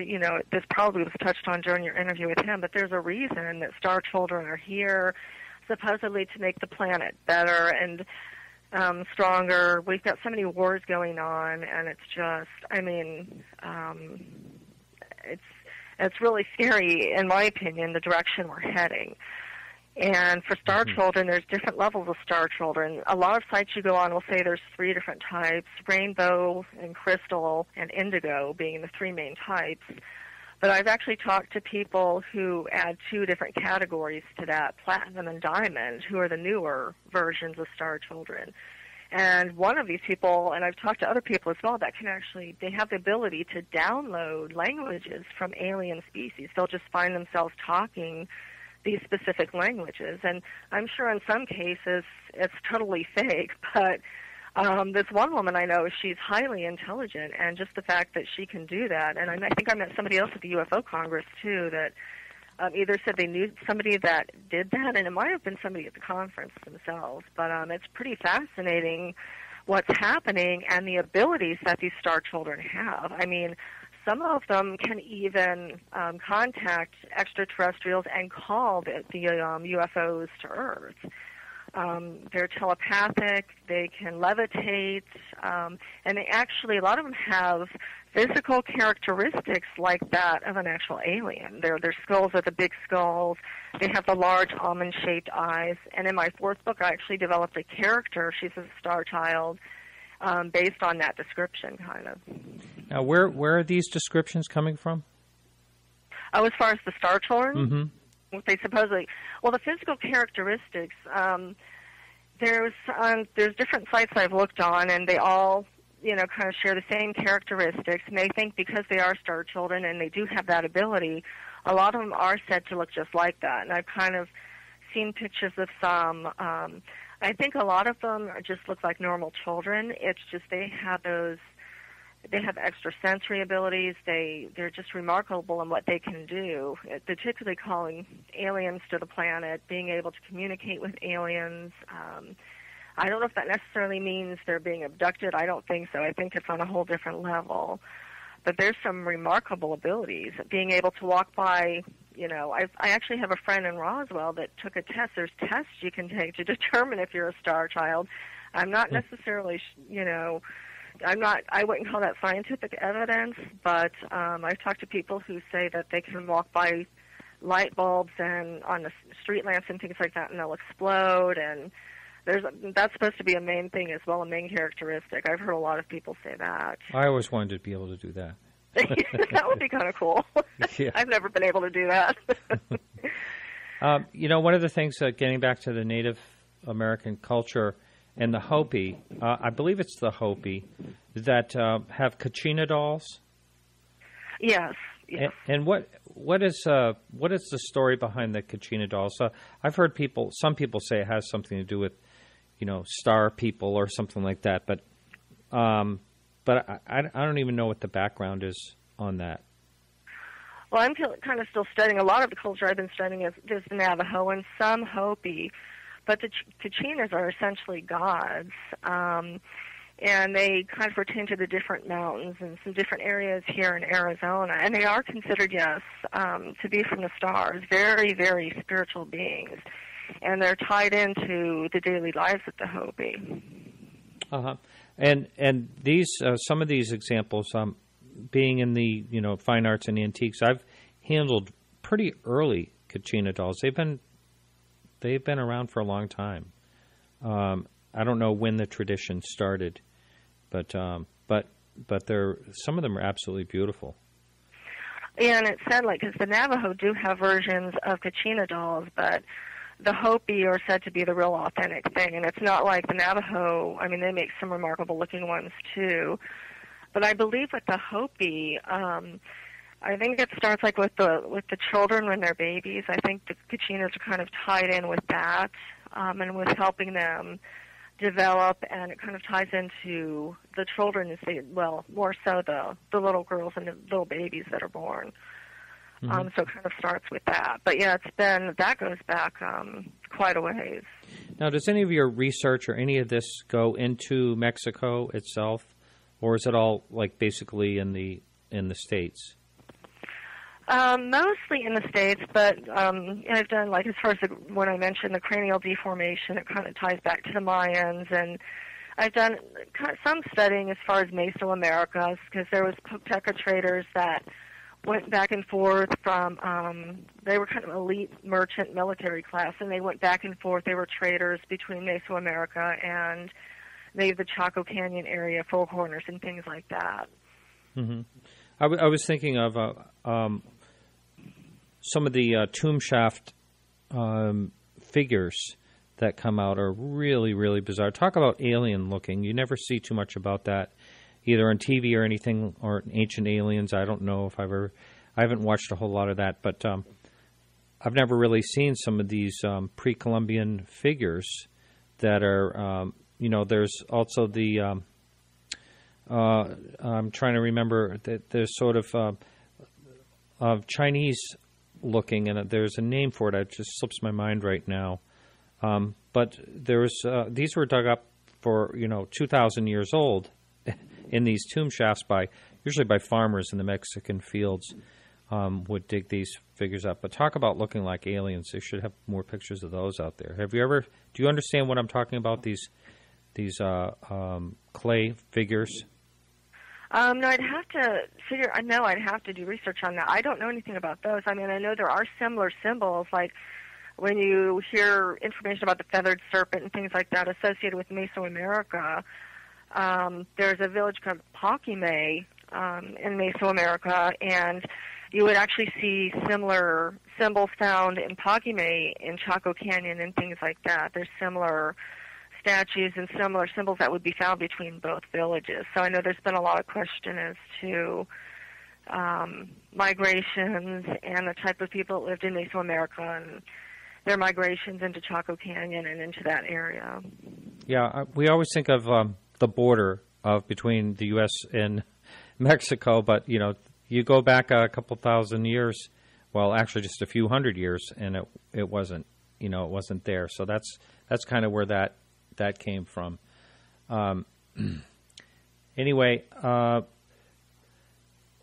this probably was touched on during your interview with him, but there's a reason that Star Children are here, supposedly to make the planet better and stronger. We've got so many wars going on, and it's just, it's really scary, in my opinion, the direction we're heading. And for Star Children, there's different levels of Star Children. A lot of sites you go on will say there's 3 different types, rainbow and crystal and indigo being the 3 main types. But I've actually talked to people who add 2 different categories to that, platinum and diamond, who are the newer versions of Star Children. And one of these people, and I've talked to other people as well, that can actually, they have the ability to download languages from alien species. They'll just find themselves talking these specific languages. And I'm sure in some cases it's totally fake, but this one woman I know, she's highly intelligent, and just the fact that she can do that, and I think I met somebody else at the UFO Congress too that either said they knew somebody that did that, and it might have been somebody at the conference themselves, but it's pretty fascinating what's happening and the abilities that these Star Children have. I mean, some of them can even contact extraterrestrials and call the UFOs to Earth. They're telepathic, they can levitate, and they actually, a lot of them have physical characteristics like that of an actual alien. Their skulls are the big skulls, they have the large almond-shaped eyes, and in my 4th book I actually developed a character, she's a Star Child, based on that description, kind of. Now, where are these descriptions coming from? Oh, as far as the Star Children? Mm-hmm. They supposedly, well, the physical characteristics, there's different sites I've looked on, and they all, kind of share the same characteristics, and they think because they are Star Children and they do have that ability, a lot of them are said to look just like that. And I've kind of seen pictures of some. I think a lot of them just look like normal children. It's just they have extrasensory abilities. They're just remarkable in what they can do, particularly calling aliens to the planet, being able to communicate with aliens. I don't know if that necessarily means they're being abducted. I don't think so. I think it's on a whole different level. But there's some remarkable abilities. Being able to walk by, I actually have a friend in Roswell that took a test. There's tests you can take to determine if you're a star child. I'm not necessarily, I wouldn't call that scientific evidence, but I've talked to people who say that they can walk by light bulbs and on the street lamps and things like that, and they'll explode, and that's supposed to be a main thing as well, a main characteristic. I've heard a lot of people say that. I always wanted to be able to do that. That would be kind of cool. Yeah. I've never been able to do that. One of the things, getting back to the Native American culture and the Hopi, I believe it's the Hopi, that have Kachina dolls. Yes. And what is the story behind the Kachina dolls? I've heard some people say it has something to do with, star people or something like that, but I don't even know what the background is on that. Well, I'm kind of still studying. A lot of the culture I've been studying is the Navajo and some Hopi, but the Kachinas are essentially gods, and they kind of pertain to the different mountains and some different areas here in Arizona, and they are considered, yes, to be from the stars, very, very spiritual beings, and they're tied into the daily lives of the Hopi. Uh-huh. And these some of these examples, being in the fine arts and antiques, I've handled pretty early Kachina dolls. They've been around for a long time. I don't know when the tradition started, but some of them are absolutely beautiful. Yeah, and it's said, because the Navajo do have versions of Kachina dolls, but the Hopi are said to be the real authentic thing, and it's not like the Navajo. I mean, they make some remarkable-looking ones, too. But I believe with the Hopi, I think it starts with the children when they're babies. I think the Kachinas are kind of tied in with that, and with helping them develop, and it kind of ties into the children, more so the little girls and the little babies that are born. Mm-hmm. So it kind of starts with that. But yeah, that goes back quite a ways. Now, does any of your research or any of this go into Mexico itself, or is it all basically in the States? Mostly in the States, but I've done, as far as when I mentioned the cranial deformation, it kind of ties back to the Mayans, and I've done some studying as far as Mesoamerica, because there was Popteca traders that went back and forth from, they were kind of elite merchant military class, and they went back and forth. They were traders between Mesoamerica and the Chaco Canyon area, Four Corners, and things like that. Mm-hmm. I was thinking of some of the tomb shaft figures that come out are really, really bizarre. Talk about alien looking. You never see too much about that, either on TV or anything, or Ancient Aliens. I don't know if I haven't watched a whole lot of that, but I've never really seen some of these pre-Columbian figures that are, there's also the, I'm trying to remember, that there's sort of Chinese looking, and there's a name for it. It just slips my mind right now. But these were dug up for, 2,000 years old in these tomb shafts usually by farmers in the Mexican fields, would dig these figures up. But talk about looking like aliens. They should have more pictures of those out there. Do you understand what I'm talking about, these clay figures? No, I'd have to do research on that. I don't know anything about those. I mean, I know there are similar symbols, like when you hear information about the feathered serpent and things like that associated with Mesoamerica. There's a village called Paquime in Mesoamerica, and you would actually see similar symbols found in Paquime in Chaco Canyon and things like that. There's similar statues and similar symbols that would be found between both villages. So I know there's been a lot of question as to migrations and the type of people that lived in Mesoamerica and their migrations into Chaco Canyon and into that area. Yeah, we always think of the border between the U.S. and Mexico, but, you know, you go back a couple thousand years, well, actually just a few hundred years, and it wasn't, you know, it wasn't there. So that's kind of where that came from. Anyway,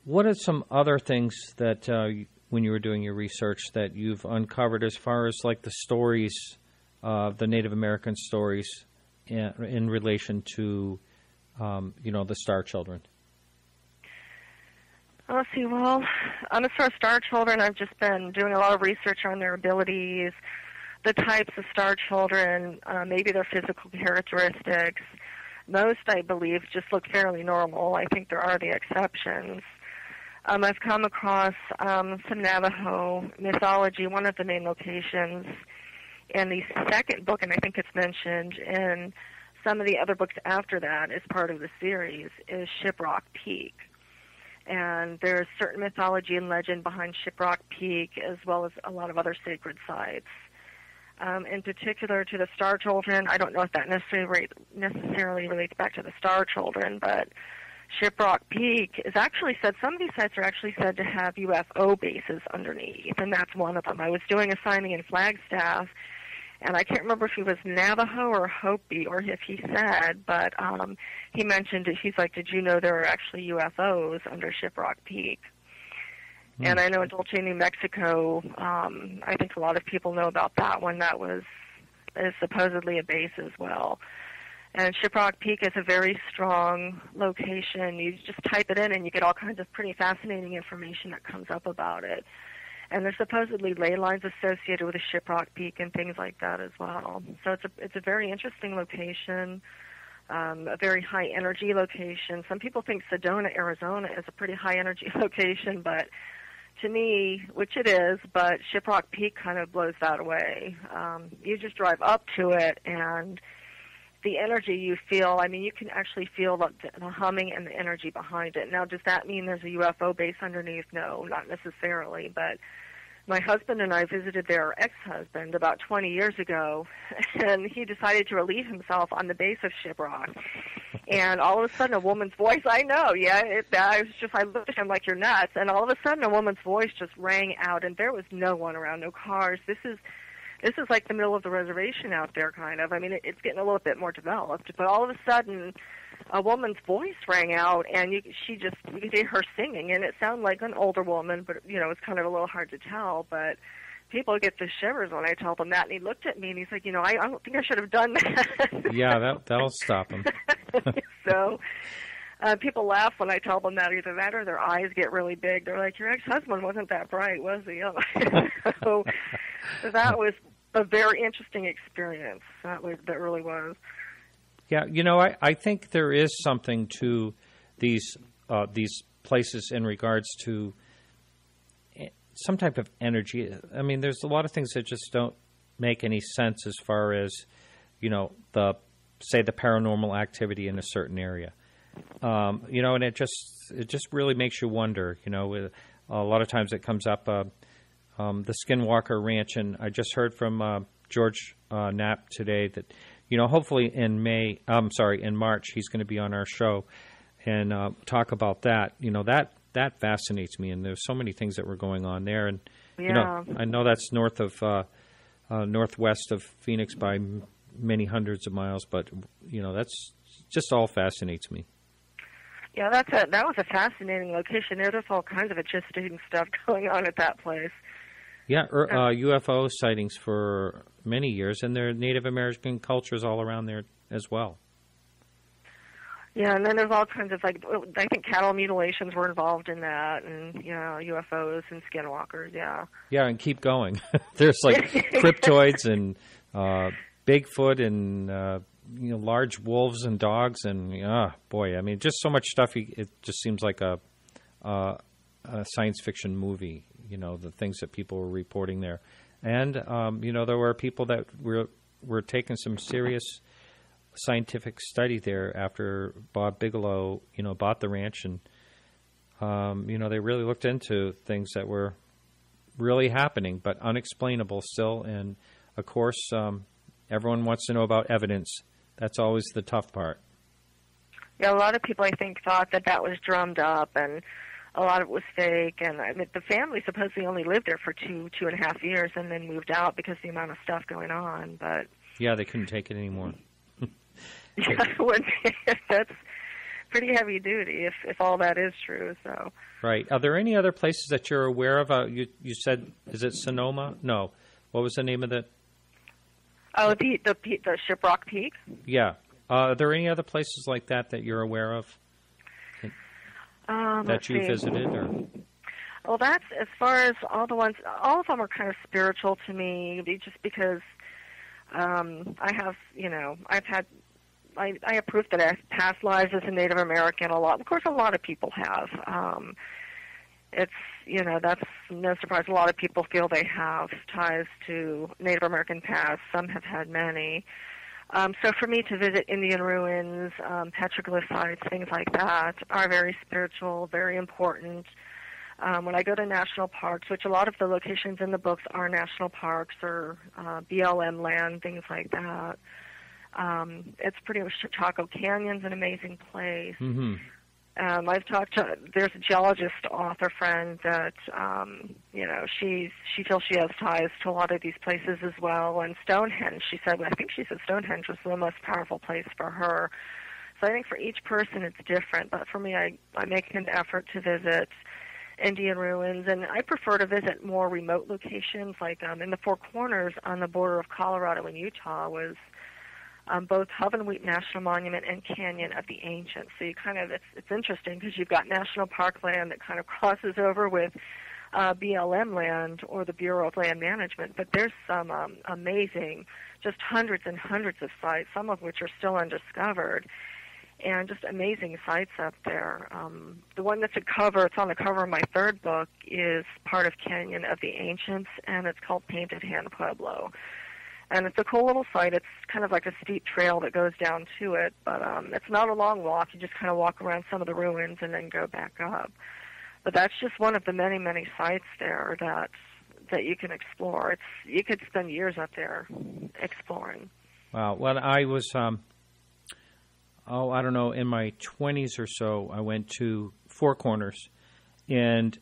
what are some other things that when you were doing your research that you've uncovered as far as like the stories, the Native American stories in relation to, you know, the Star Children? Let's see. Well, as far as Star Children, I've just been doing a lot of research on their abilities, the types of Star Children, maybe their physical characteristics. Most, I believe, just look fairly normal. I think there are the exceptions. I've come across some Navajo mythology. One of the main locations in the second book, and I think it's mentioned in some of the other books after that as part of the series, is Shiprock Peak. And there's certain mythology and legend behind Shiprock Peak, as well as a lot of other sacred sites. In particular to the Star Children, I don't know if that necessarily relates back to the Star Children, but Shiprock Peak is actually said, some of these sites are actually said to have UFO bases underneath, and that's one of them. I was doing a signing in Flagstaff, and I can't remember if he was Navajo or Hopi, or if he said, but he mentioned it. He's like, did you know there are actually UFOs under Shiprock Peak? And I know in Dulce, New Mexico, I think a lot of people know about that one. That is supposedly a base as well. And Shiprock Peak is a very strong location. You just type it in and you get all kinds of pretty fascinating information that comes up about it. And there's supposedly ley lines associated with the Shiprock Peak and things like that as well. So it's a very interesting location, a very high energy location. Some people think Sedona, Arizona is a pretty high energy location, but to me, which it is, but Shiprock Peak kind of blows that away. You just drive up to it, and the energy you feel, I mean, you can actually feel the humming and the energy behind it. Now, does that mean there's a UFO base underneath? No, not necessarily, but my husband and I visited their ex-husband about 20 years ago, and he decided to relieve himself on the base of Shiprock. And all of a sudden, a woman's voice, I know, I looked at him like, you're nuts. And all of a sudden, a woman's voice just rang out, and there was no one around, no cars. This is like the middle of the reservation out there, kind of. I mean, it's getting a little bit more developed. But all of a sudden, a woman's voice rang out, and you could hear her singing, and it sounded like an older woman, but, you know, it's kind of a little hard to tell. But people get the shivers when I tell them that, and he looked at me, and he's like, you know, I don't think I should have done that. Yeah, that'll stop him. So people laugh when I tell them that. Either that or their eyes get really big. They're like, your ex-husband wasn't that bright, was he? So that was a very interesting experience. That really was. Yeah, you know, I think there is something to these places in regards to some type of energy. I mean, there's a lot of things that just don't make any sense as far as, you know, the paranormal activity in a certain area. You know, and it just really makes you wonder. You know, a lot of times it comes up the Skinwalker Ranch, and I just heard from George Knapp today that, you know, hopefully in March he's going to be on our show and talk about that. You know, that fascinates me, and there's so many things that were going on there. And yeah. You know, I know that's northwest of Phoenix by many hundreds of miles, but you know, that's just all fascinates me. Yeah, that was a fascinating location. There's all kinds of interesting stuff going on at that place. Yeah, UFO sightings for many years, and there are Native American cultures all around there as well. Yeah, and then there's all kinds of, like, I think cattle mutilations were involved in that, and, you know, UFOs and skinwalkers, yeah. Yeah, and keep going. There's, like, cryptoids and Bigfoot and, you know, large wolves and dogs, and, boy, I mean, just so much stuff. It just seems like a science fiction movie, you know, the things that people were reporting there. And, you know, there were people that were taking some serious scientific study there after Bob Bigelow, you know, bought the ranch, and you know, they really looked into things that were really happening but unexplainable still, and of course, everyone wants to know about evidence. That's always the tough part. Yeah, a lot of people, I think, thought that was drummed up, and a lot of it was fake. And I mean, the family supposedly only lived there for 2.5 years, and then moved out because of the amount of stuff going on. But yeah, they couldn't take it anymore. Yeah, that's pretty heavy duty if all that is true. So right. Are there any other places that you're aware of? You said, is it Sonoma? No. What was the name of the? Oh, the Shiprock Peak. Yeah. Are there any other places like that you're aware of that you visited? Or? Well, that's as far as all the ones. All of them are kind of spiritual to me, just because I have, I have proof that I have past lives as a Native American. Of course, a lot of people have. It's, that's no surprise. A lot of people feel they have ties to Native American past. Some have had many. So for me to visit Indian ruins, petroglyph sites, things like that are very spiritual, very important. When I go to national parks, which a lot of the locations in the books are national parks or BLM land, things like that, it's pretty much Chaco Canyon's an amazing place. Mm-hmm. I've talked to, there's a geologist author friend that, she feels she has ties to a lot of these places as well. And Stonehenge, I think she said Stonehenge was the most powerful place for her. So I think for each person it's different. But for me, I make an effort to visit Indian ruins, and I prefer to visit more remote locations, like in the Four Corners on the border of Colorado and Utah was both Hovenweep National Monument and Canyon of the Ancients. So you it's interesting because you've got national park land that kind of crosses over with BLM land or the Bureau of Land Management, but there's some amazing, just hundreds and hundreds of sites, some of which are still undiscovered, and just amazing sites up there. The one that's it's on the cover of my third book, is part of Canyon of the Ancients, and it's called Painted Hand Pueblo. And it's a cool little site. It's kind of like a steep trail that goes down to it, but it's not a long walk. You just kind of walk around some of the ruins and then go back up. But that's just one of the many, many sites there that you can explore. You could spend years up there exploring. Wow. Well, I was, I don't know, in my 20s or so, I went to Four Corners, and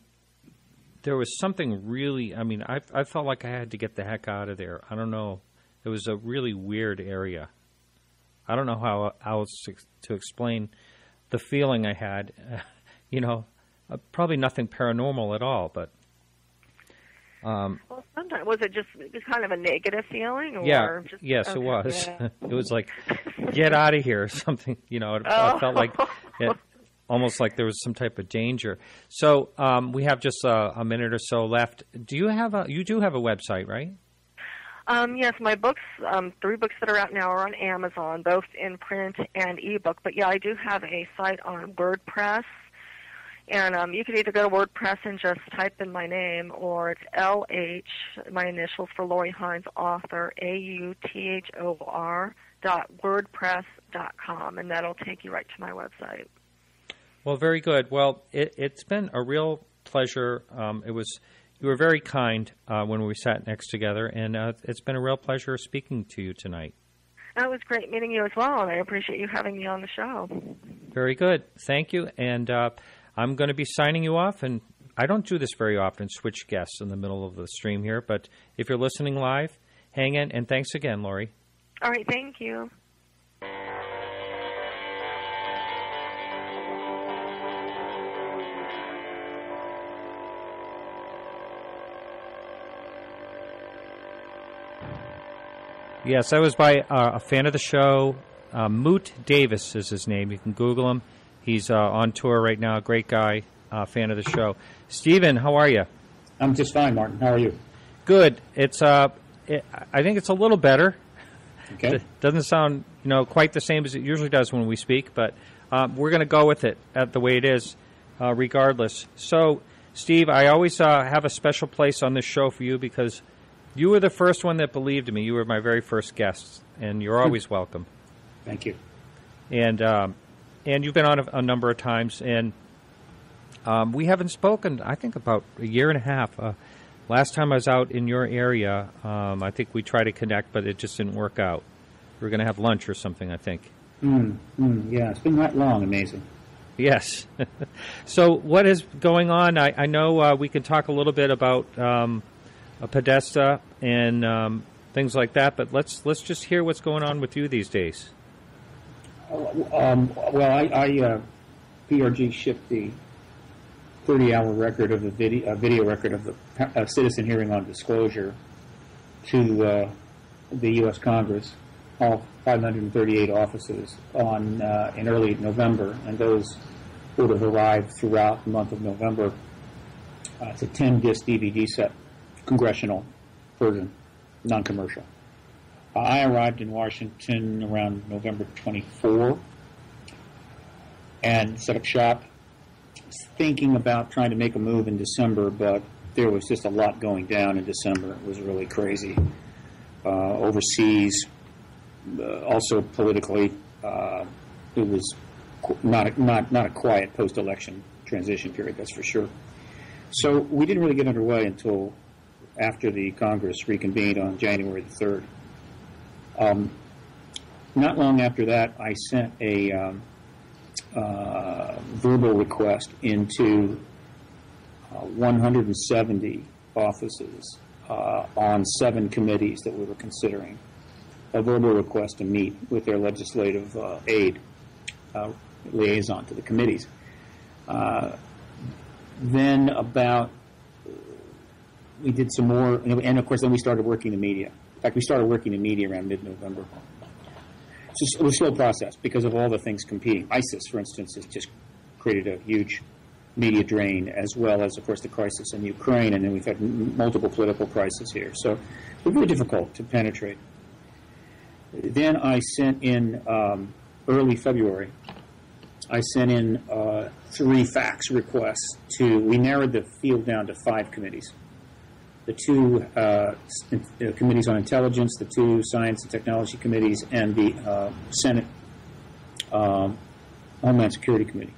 there was something really, I felt like I had to get the heck out of there. I don't know. It was a really weird area. I don't know how else to explain the feeling I had. Probably nothing paranormal at all, but... well, sometimes, was it just kind of a negative feeling? Or yeah, just, yes, okay, it was. yeah. It was like, get out of here or something. I felt like... almost like there was some type of danger. So we have just a minute or so left. You do have a website, right? Yes, my books, 3 books that are out now are on Amazon, both in print and ebook. But yeah, I do have a site on WordPress, and you can either go to WordPress and just type in my name, or it's LH, my initials for Lori Hines, author, author.wordpress.com, and that'll take you right to my website. Well, very good. Well, it's been a real pleasure. You were very kind when we sat next together, and it's been a real pleasure speaking to you tonight. It was great meeting you as well, and I appreciate you having me on the show. Very good. Thank you. And I'm going to be signing you off, and I don't do this very often, switch guests in the middle of the stream here, but if you're listening live, hang in, and thanks again, Lori. All right, thank you. Yes, that was by a fan of the show. Moot Davis is his name. You can Google him. He's on tour right now. Great guy, fan of the show. Stephen, how are you? I'm just fine, Martin. How are you? Good. It's I think it's a little better. Okay. It doesn't sound quite the same as it usually does when we speak, but we're going to go with it the way it is, regardless. So, Steve, I always have a special place on this show for you because you were the first one that believed in me. You were my very first guest, and you're always welcome. Thank you. And you've been on a number of times, and we haven't spoken, I think, about a year and a half. Last time I was out in your area, I think we tried to connect, but it just didn't work out. We were going to have lunch or something, I think. Yeah, it's been that long. Amazing. Yes. So what is going on? I know we can talk a little bit about Podesta and things like that, but let's just hear what's going on with you these days. I PRG shipped the 30-hour record of the video record of the citizen hearing on disclosure to the U.S. Congress, all 538 offices in early November, and those would have arrived throughout the month of November. It's a 10-disc DVD set, congressional version, non-commercial. I arrived in Washington around November 24 and set up shop, thinking about trying to make a move in December, but there was just a lot going down in December. It was really crazy. Overseas, also politically, it was not a quiet post-election transition period, that's for sure. So we didn't really get underway until after the Congress reconvened on January the 3rd. Not long after that, I sent a verbal request into 170 offices on 7 committees that we were considering, a verbal request to meet with their legislative aid liaison to the committees. Then we did some more, and of course then we started working the media. In fact, we started working the media around mid-November. It was a slow process because of all the things competing. ISIS, for instance, has just created a huge media drain, as well as, of course, the crisis in Ukraine, and then we've had multiple political crises here. So it was very difficult to penetrate. Then I sent in, early February, I sent in 3 fax requests we narrowed the field down to 5 committees. The 2 committees on intelligence, the 2 science and technology committees, and the Senate Homeland Security Committee.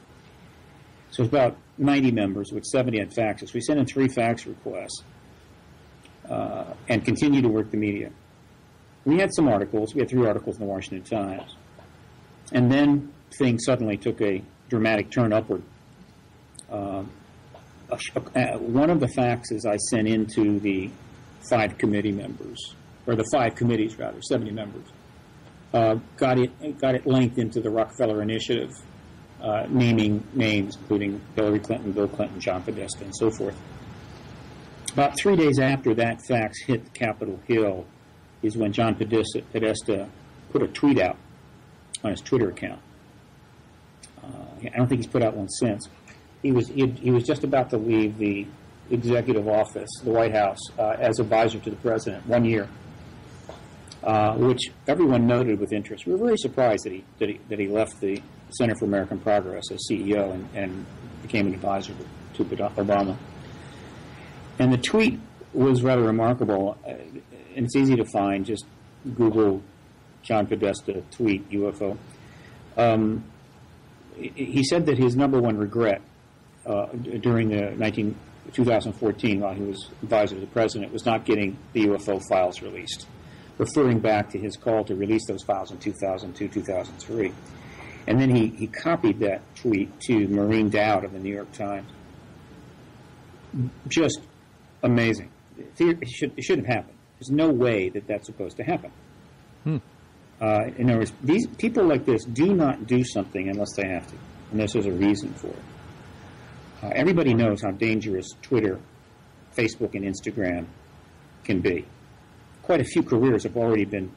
So it's about 90 members with 70 on faxes. We sent in 3 fax requests and continued to work the media. We had some articles. We had 3 articles in the Washington Times. And then things suddenly took a dramatic turn upward. One of the faxes I sent into the 5 committee members, or the 5 committees rather, 70 members, got it linked into the Rockefeller Initiative, naming names including Hillary Clinton, Bill Clinton, John Podesta, and so forth. About 3 days after that fax hit Capitol Hill is when John Podesta put a tweet out on his Twitter account. I don't think he's put out one since. He was just about to leave the executive office, the White House, as advisor to the president, 1 year, which everyone noted with interest. We were very surprised that he left the Center for American Progress as CEO and became an advisor to Obama. And the tweet was rather remarkable, and it's easy to find. Just Google John Podesta tweet UFO. He said that his number one regret during the 2014, while he was advisor to the president, was not getting the UFO files released, referring back to his call to release those files in 2002, 2003. And then he copied that tweet to Maureen Dowd of the New York Times. Just amazing. It shouldn't happen. There's no way that that's supposed to happen. In other words, these people like this do not do something unless they have to, unless there's a reason for it. Everybody knows how dangerous Twitter, Facebook, and Instagram can be. Quite a few careers have already been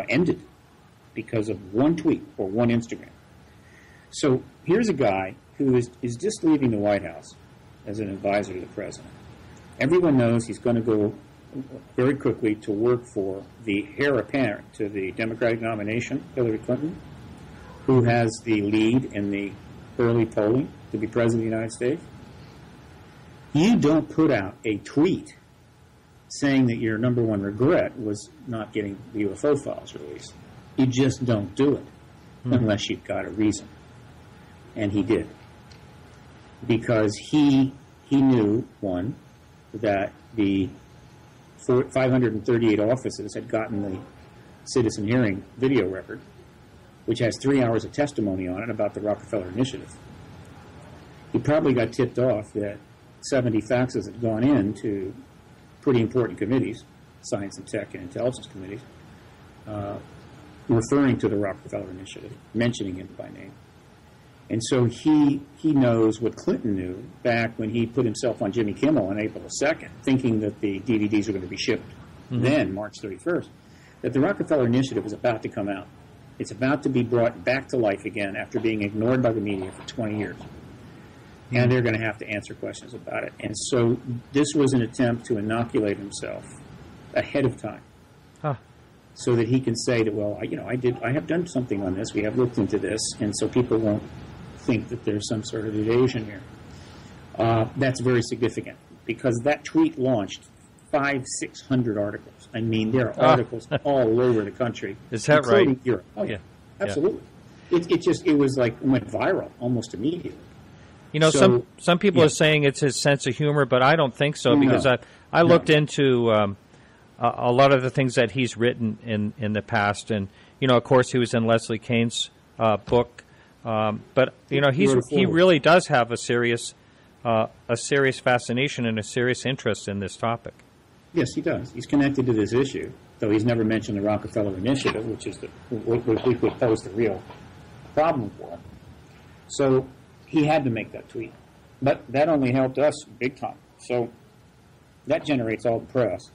ended because of one tweet or one Instagram. So here's a guy who is just leaving the White House as an advisor to the president. Everyone knows he's going to go very quickly to work for the heir apparent to the Democratic nomination, Hillary Clinton, who has the lead in the early polling to be president of the United States. You don't put out a tweet saying that your number one regret was not getting the UFO files released. You just don't do it unless you've got a reason. And he did. Because he knew, one, that the 538 offices had gotten the citizen hearing video record, which has 3 hours of testimony on it about the Rockefeller Initiative. He probably got tipped off that 70 faxes had gone in to pretty important committees, science and tech and intelligence committees, referring to the Rockefeller Initiative, mentioning it by name. And so he knows what Clinton knew back when he put himself on Jimmy Kimmel on April 2nd, thinking that the DVDs were going to be shipped then, March 31st, that the Rockefeller Initiative is about to come out. It's about to be brought back to life again after being ignored by the media for 20 years. And they're going to have to answer questions about it. And so this was an attempt to inoculate himself ahead of time. So that he can say that, well, I have done something on this. We have looked into this, and so people won't think that there's some sort of evasion here. That's very significant because that tweet launched 500-600 articles. I mean, there are articles all over the country. Is that right? Europe. Oh yeah, absolutely. It was like went viral almost immediately. You know, so, some people are saying it's his sense of humor, but I don't think so because I looked into a lot of the things that he's written in the past, and of course, he was in Leslie Kane's book. But he really does have a serious fascination and a serious interest in this topic. Yes, he does. He's connected to this issue, though he's never mentioned the Rockefeller Initiative, which is what we could pose the real problem for him. So he had to make that tweet, but that only helped us big time. So that generates all the press.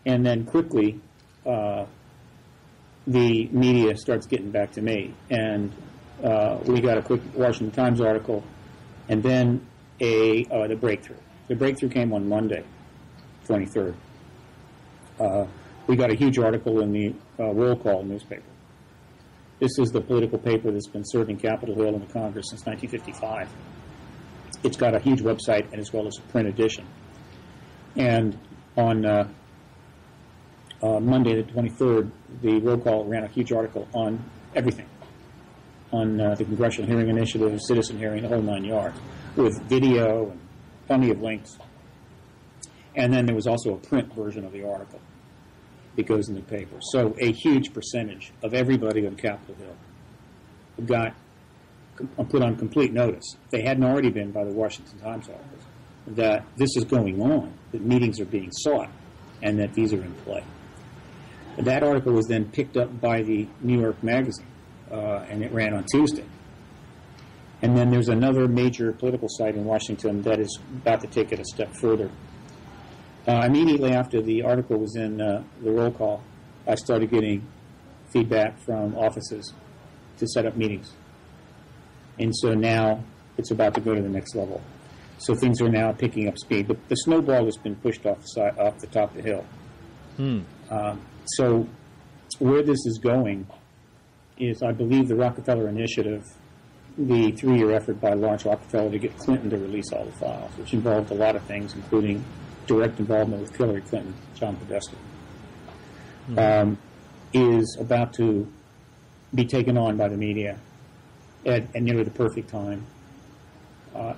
And then quickly, the media starts getting back to me. And we got a quick Washington Times article, and then the breakthrough. The breakthrough came on Monday, 23rd. We got a huge article in the Roll Call newspaper. This is the political paper that's been serving Capitol Hill in the Congress since 1955. It's got a huge website as well as a print edition. And on Monday the 23rd, the Roll Call ran a huge article on everything, on the Congressional Hearing Initiative, citizen hearing, the whole 9 yards, with video and plenty of links. And then there was also a print version of the article that goes in the paper. So a huge percentage of everybody on Capitol Hill got put on complete notice. They hadn't already been by the Washington Times articles that this is going on, that meetings are being sought, and that these are in play. That article was then picked up by the New York Magazine, and it ran on Tuesday. And then there's another major political site in Washington that is about to take it a step further. Immediately after the article was in the Roll Call, I started getting feedback from offices to set up meetings. And so now it's about to go to the next level. So things are now picking up speed. The snowball has been pushed off the top of the hill. So where this is going is, I believe, the Rockefeller Initiative, the 3-year effort by Lawrence Rockefeller to get Clinton to release all the files, which involved a lot of things, including direct involvement with Hillary Clinton, John Podesta, is about to be taken on by the media at nearly the perfect time.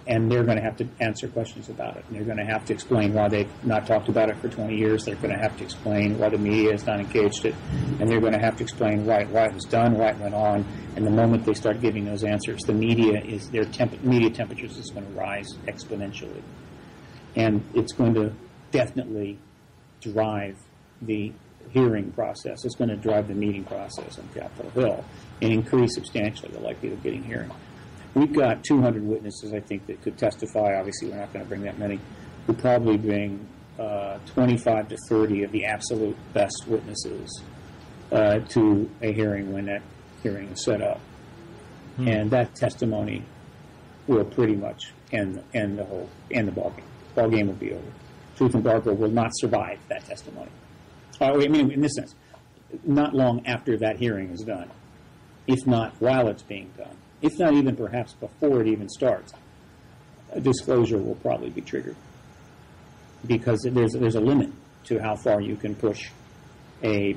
And they're going to have to answer questions about it. And they're going to have to explain why they've not talked about it for 20 years. They're going to have to explain why the media has not engaged it. And they're going to have to explain why it was done, why it went on. And the moment they start giving those answers, the media media temperatures is going to rise exponentially. And it's going to definitely drive the hearing process. It's going to drive the meeting process on Capitol Hill and increase substantially the likelihood of getting hearing. We've got 200 witnesses, I think, that could testify. Obviously, we're not going to bring that many. We'll probably bring 25 to 30 of the absolute best witnesses to a hearing when that hearing is set up. And that testimony will pretty much end the ballgame. Ballgame will be over. Truth and Barker will not survive that testimony. I mean, in this sense, not long after that hearing is done, if not while it's being done. If not even perhaps before it even starts, a disclosure will probably be triggered because there's a limit to how far you can push a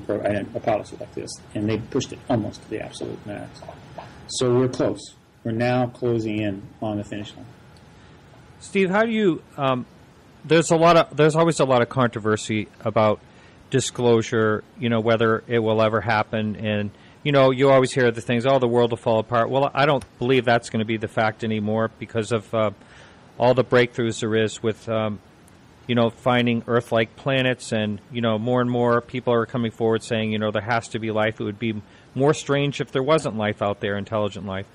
policy like this, and they've pushed it almost to the absolute max. So we're close. We're now closing in on the finish line. Steve, how do you there's always a lot of controversy about disclosure, whether it will ever happen. And, you always hear the things, the world will fall apart. Well, I don't believe that's going to be the fact anymore because of all the breakthroughs there is with, finding Earth-like planets. And, more and more people are coming forward saying, there has to be life. It would be more strange if there wasn't life out there, intelligent life.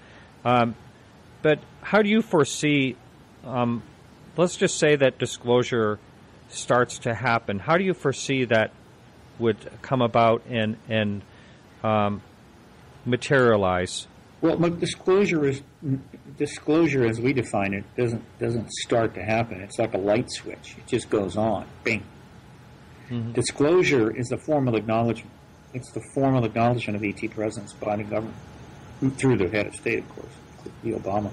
But how do you foresee, let's just say that disclosure starts to happen. How do you foresee that would come about and materialize? Well, disclosure as we define it doesn't start to happen. It's like a light switch. It just goes on. Bing. Mm-hmm. Disclosure is the formal acknowledgement. It's the formal acknowledgement of ET presence by the government through the head of state, of course, the Obama.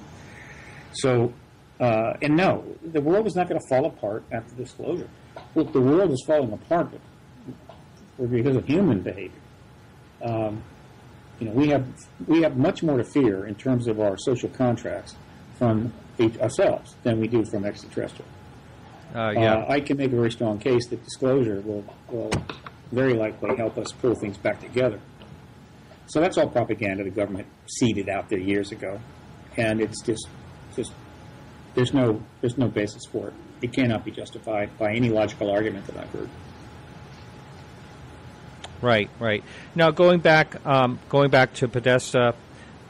So, and no, the world is not going to fall apart after disclosure. Look, the world is falling apart because of human behavior. We have much more to fear in terms of our social contracts from ourselves than we do from extraterrestrial. I can make a very strong case that disclosure will very likely help us pull things back together. So that's all propaganda the government seeded out there years ago, and it's just there's no basis for it. It cannot be justified by any logical argument that I've heard. Right. Now going back to Podesta,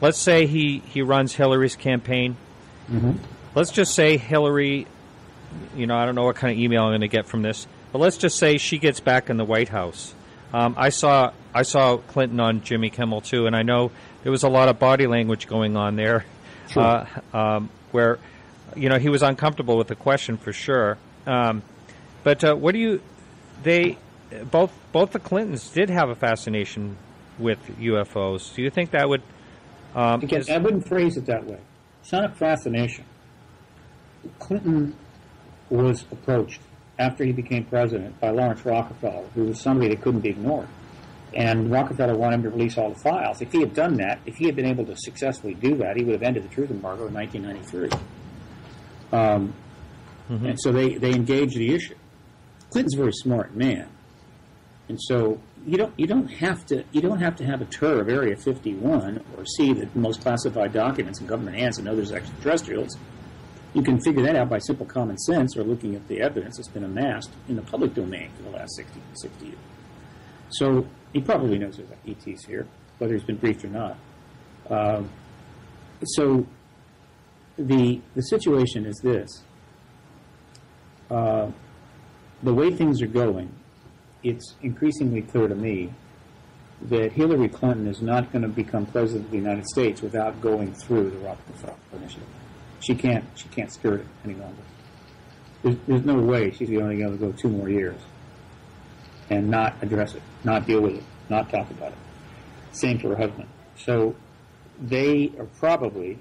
let's say he runs Hillary's campaign. Mm-hmm. Let's just say Hillary, I don't know what kind of email I'm going to get from this, but let's just say she gets back in the White House. I saw Clinton on Jimmy Kimmel too, and I know there was a lot of body language going on there, sure. Where he was uncomfortable with the question for sure. But what do you? Both the Clintons did have a fascination with UFOs. Do you think that would? Again, I wouldn't phrase it that way. It's not a fascination. Clinton was approached after he became president by Lawrence Rockefeller, who was somebody that couldn't be ignored. And Rockefeller wanted him to release all the files. If he had done that, if he had been able to successfully do that, he would have ended the truth embargo in 1993. And so they engaged the issue. Clinton's a very smart man, and so you don't have to have a tour of Area 51 or see the most classified documents in government hands and know there's extraterrestrials. You can figure that out by simple common sense or looking at the evidence that's been amassed in the public domain for the last 60 years. So he probably knows there's ETs here, whether he's been briefed or not. So the situation is this. The way things are going, it's increasingly clear to me that Hillary Clinton is not going to become president of the United States without going through the Rockefeller Initiative. She can't skirt it any longer. There's no way she's only going to go 2 more years and not address it, not deal with it, not talk about it. Same for her husband. So they are probably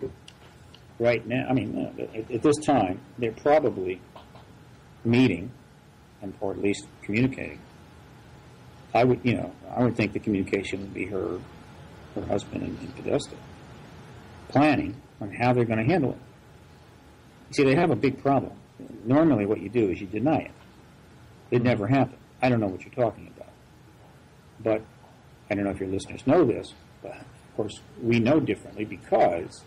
right now. I mean, at this time, they're probably meeting, or at least communicating. I would think the communication would be her husband and Podesta planning on how they're going to handle it. You see, they have a big problem. Normally what you do is you deny it. It never happened. I don't know what you're talking about. But I don't know if your listeners know this, but of course we know differently because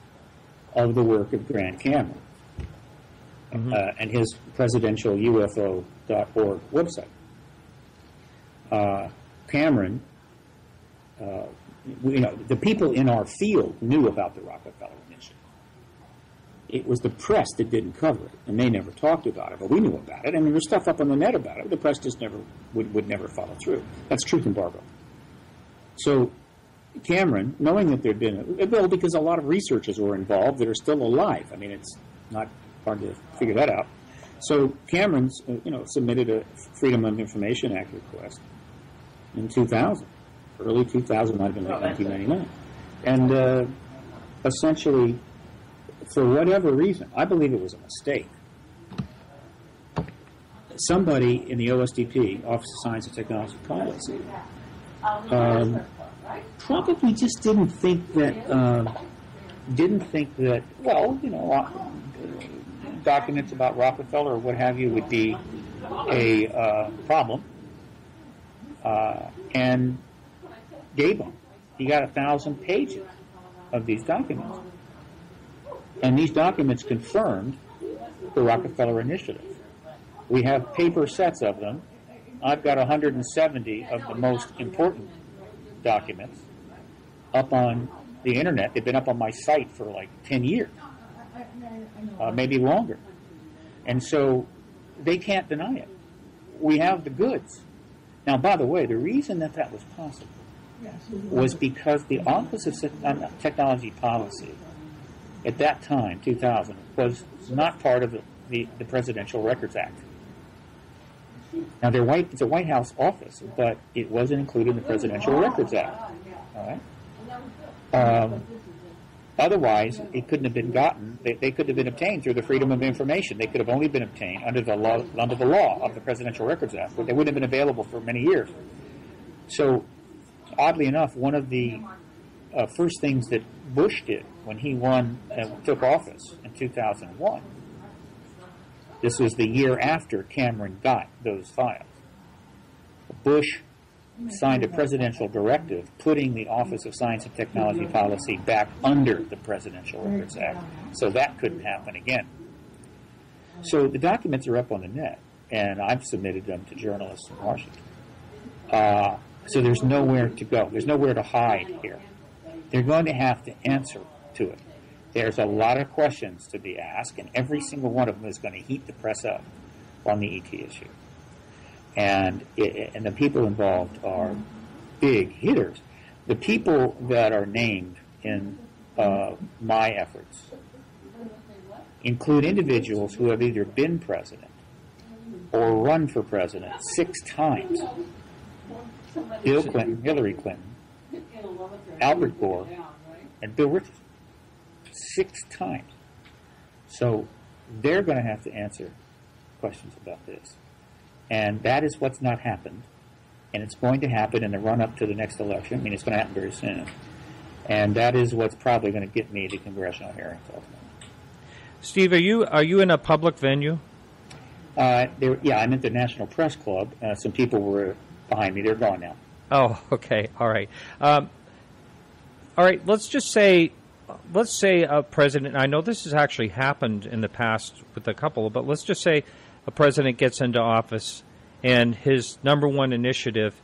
of the work of Grant Cameron and his presidential UFO.org website. Cameron, the people in our field knew about the Rockefeller Initiative. It was the press that didn't cover it, and they never talked about it, but we knew about it, and there was stuff up on the net about it. The press just would never follow through. That's truth embargo. So Cameron, knowing that there'd been because a lot of researchers were involved that are still alive. I mean, it's not hard to figure that out. So Cameron's, submitted a Freedom of Information Act request in 2000, early 2000, might have been like 1999, and essentially, for whatever reason, I believe it was a mistake. Somebody in the OSDP, Office of Science and Technology Policy, probably just didn't think that. documents about Rockefeller or what have you would be a problem, and gave them. He got 1,000 pages of these documents. And these documents confirmed the Rockefeller Initiative. We have paper sets of them. I've got 170 of the most important documents up on the internet. They've been up on my site for like 10 years, maybe longer. And so they can't deny it. We have the goods. Now, by the way, the reason that that was possible was because the Office of Technology Policy at that time, 2000, was not part of the Presidential Records Act. Now, it's a White House office, but it wasn't included in the Presidential Records Act. All right? Otherwise, it couldn't have been gotten. They couldn't have been obtained through the Freedom of Information. They could have only been obtained under the law of the Presidential Records Act, but they wouldn't have been available for many years. So, oddly enough, one of the first things that Bush did when he took office in 2001, this was the year after Cameron got those files, Bush signed a presidential directive putting the Office of Science and Technology Policy back under the Presidential Records Act, so that couldn't happen again. So the documents are up on the net, and I've submitted them to journalists in Washington. So there's nowhere to go. There's nowhere to hide here. They're going to have to answer to it. There's a lot of questions to be asked, and every single one of them is going to heat the press up on the ET issue. And the people involved are big hitters. The people that are named in my efforts include individuals who have either been president or run for president 6 times. Bill Clinton, Hillary Clinton, Albert Gore, and Bill Richardson. 6 times. So they're going to have to answer questions about this. And that is what's not happened. And it's going to happen in the run-up to the next election. I mean, it's going to happen very soon. And that is what's probably going to get me the congressional hearings ultimately. Steve, are you in a public venue? Yeah, I'm at the National Press Club. Some people were behind me. They're gone now. Oh, okay. All right. All right, let's say a president, I know this has actually happened in the past with a couple, but let's just say a president gets into office and his number one initiative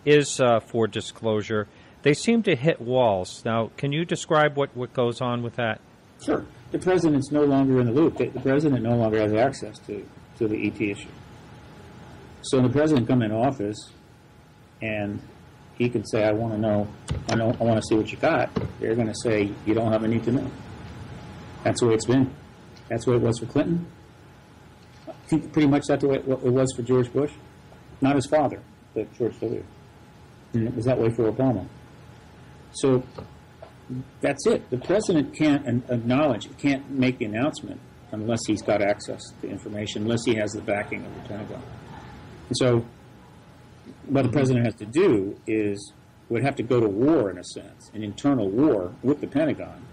is for disclosure. They seem to hit walls. Now, can you describe what goes on with that? Sure. The president's no longer in the loop. The president no longer has access to the ET issue. So when the president comes into office and he can say, I want to know, I want to see what you got, they're going to say, you don't have a need to know. That's the way it's been. That's the way it was for Clinton. I think pretty much that's the way it was for George Bush. Not his father, but George W. And it was that way for Obama. So that's it. The president can't can't make the announcement unless he's got access to information, unless he has the backing of the Pentagon. And so what the president has to do would have to go to war, in a sense, an internal war with the Pentagon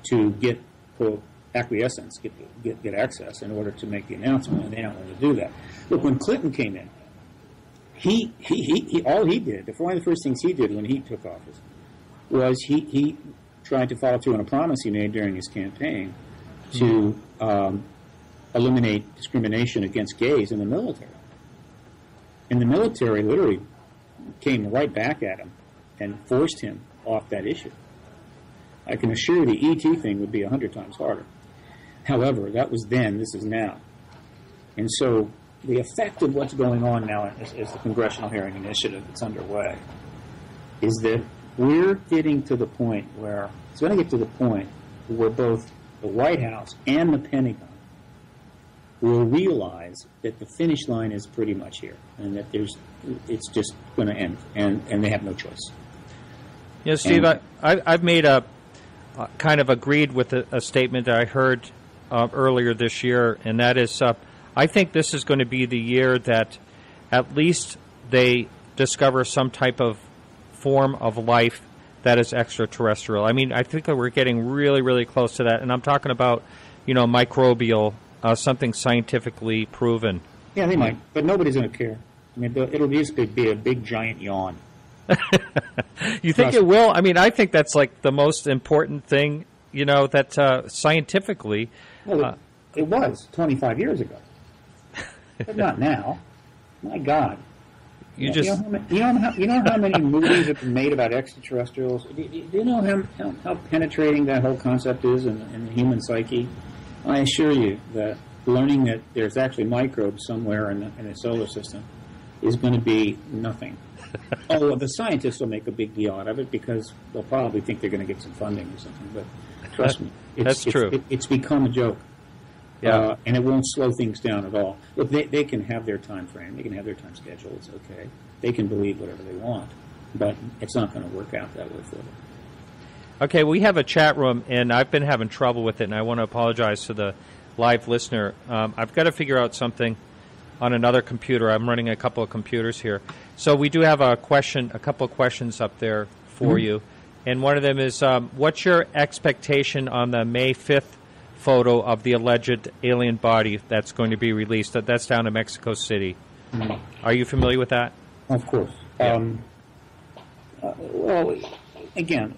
to get, quote, acquiescence, get access in order to make the announcement, and they don't want to do that. Look, when Clinton came in, one of the first things he did when he took office was he tried to follow through on a promise he made during his campaign to eliminate discrimination against gays in the military. And the military literally came right back at him and forced him off that issue. I can assure you the ET thing would be 100 times harder. However, that was then, this is now. And so the effect of what's going on now is the Congressional Hearing Initiative that's underway is that we're getting to the point where, it's going to get to the point where both the White House and the Pentagon will realize that the finish line is pretty much here, and that it's just going to end, and they have no choice. Yeah, Steve, I've made kind of agreed with a statement that I heard earlier this year, and that is, I think this is going to be the year that at least they discover some type of form of life that is extraterrestrial. I mean, I think that we're getting really, really close to that, and I'm talking about, microbial something scientifically proven. Yeah, they might, but nobody's going to care. I mean, it'll just be a big, giant yawn. You think it will? I mean, I think that's like the most important thing, that scientifically... Well, it was 25 years ago. But not now. My God. You know how many movies have been made about extraterrestrials? Do you know how penetrating that whole concept is in the human psyche? I assure you that learning that there's actually microbes somewhere in the solar system is going to be nothing. Oh, the scientists will make a big deal out of it because they'll probably think they're going to get some funding or something. But trust me, that's true. It's become a joke. Yeah. And it won't slow things down at all. Look, they can have their time frame. They can have their time schedule. It's okay. They can believe whatever they want. But it's not going to work out that way for them. Okay, we have a chat room, and I've been having trouble with it, and I want to apologize to the live listener. I've got to figure out something on another computer. I'm running a couple of computers here. So we do have a couple of questions up there for you. And one of them is, what's your expectation on the May 5th photo of the alleged alien body that's going to be released? That's down in Mexico City. Are you familiar with that? Of course. Yeah. Well, again,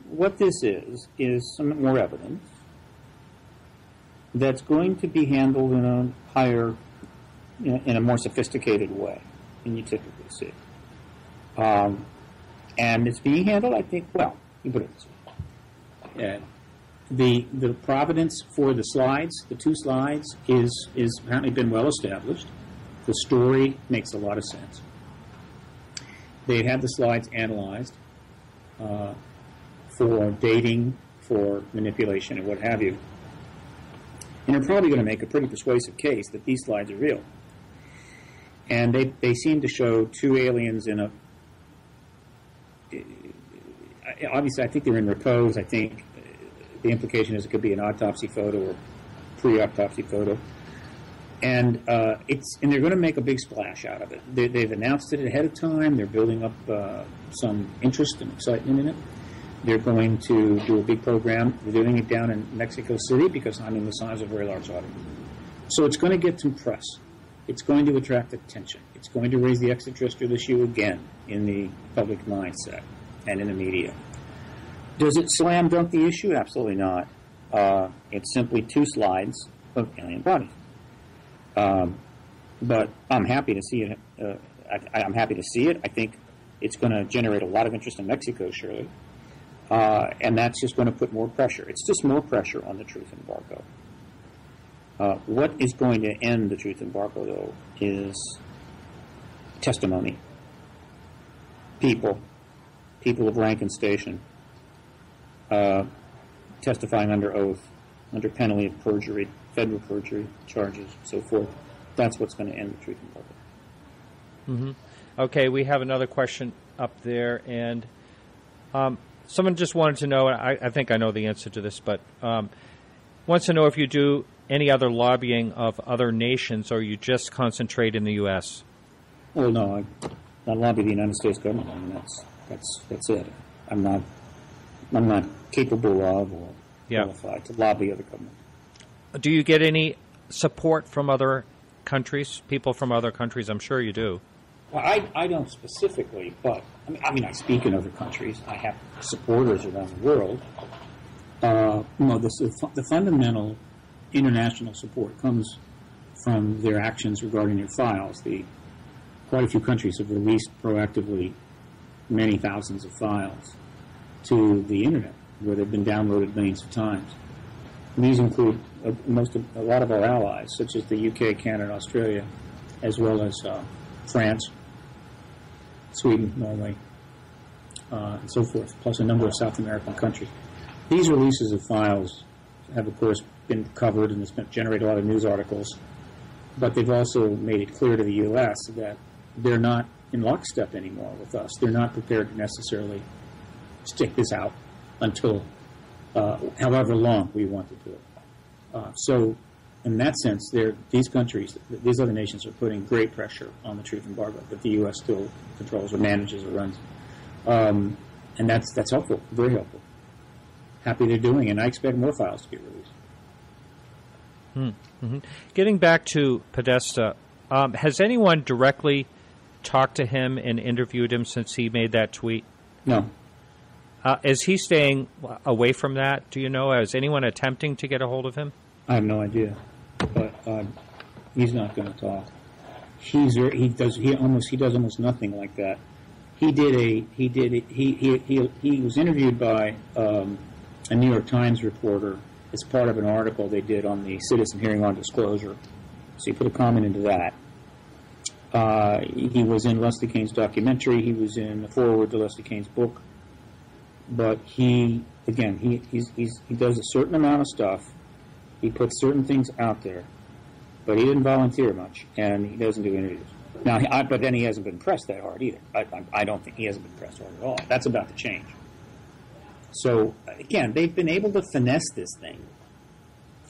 what this is some more evidence that's going to be handled in a more sophisticated way than you typically see. And it's being handled, I think, well, you put it this way. The provenance for the slides, the 2 slides, is apparently been well established. The story makes a lot of sense. They had the slides analyzed for dating, for manipulation, and what have you. And they're probably going to make a pretty persuasive case that these slides are real. And they seem to show 2 aliens in a... Obviously, I think they're in repose. I think the implication is it could be an autopsy photo or pre-autopsy photo. And they're going to make a big splash out of it. They've announced it ahead of time. They're building up some interest and excitement in it. They're going to do a big program. They're doing it down in Mexico City because, the size of a very large audience. So it's going to get some press. It's going to attract attention. It's going to raise the extraterrestrial issue again in the public mindset and in the media. Does it slam dunk the issue? Absolutely not. It's simply 2 slides of alien bodies. But I'm happy to see it. I'm happy to see it. I think it's going to generate a lot of interest in Mexico, surely. And that's just going to put more pressure. It's just more pressure on the truth embargo. What is going to end the truth embargo, though, is testimony. People of rank and station, testifying under oath, under penalty of perjury, federal perjury charges, so forth. That's what's going to end the truth embargo. Okay, we have another question up there, and someone just wanted to know, and I think I know the answer to this, but wants to know if you do any other lobbying of other nations, or you just concentrate in the U.S.? Well, no, I lobby the United States government. That's it. I'm not capable of or qualified to lobby other governments. Do you get any support from other countries, people from other countries? I'm sure you do. Well, I don't specifically, but I speak in other countries. I have supporters around the world. The fundamental international support comes from their actions regarding their files. Quite a few countries have released proactively many thousands of files to the internet, where they've been downloaded millions of times. And these include a lot of our allies, such as the UK, Canada, Australia, as well as France, Sweden, Norway, and so forth, plus a number of South American countries. These releases of files have, of course, been covered and it's generated a lot of news articles, but they've also made it clear to the U.S. that they're not in lockstep anymore with us. They're not prepared to necessarily stick this out until however long we want to do it. So, in that sense, these countries, these other nations are putting great pressure on the truth embargo that the U.S. still controls or manages or runs. And that's helpful, very helpful. Happy they're doing it, and I expect more files to be released. Mm-hmm. Getting back to Podesta, has anyone directly talked to him and interviewed him since he made that tweet? No. Is he staying away from that? Do you know? Is anyone attempting to get a hold of him? I have no idea, but he's not going to talk. He does almost nothing like that. He was interviewed by a New York Times reporter as part of an article they did on the citizen hearing on disclosure. So he put a comment into that. He was in Leslie Kane's documentary. He was in the foreword to Leslie Kane's book. But he does a certain amount of stuff. He puts certain things out there, but he didn't volunteer much, and he doesn't do interviews. Now, but then he hasn't been pressed that hard either. I don't think he hasn't been pressed hard at all. That's about to change. So, again, they've been able to finesse this thing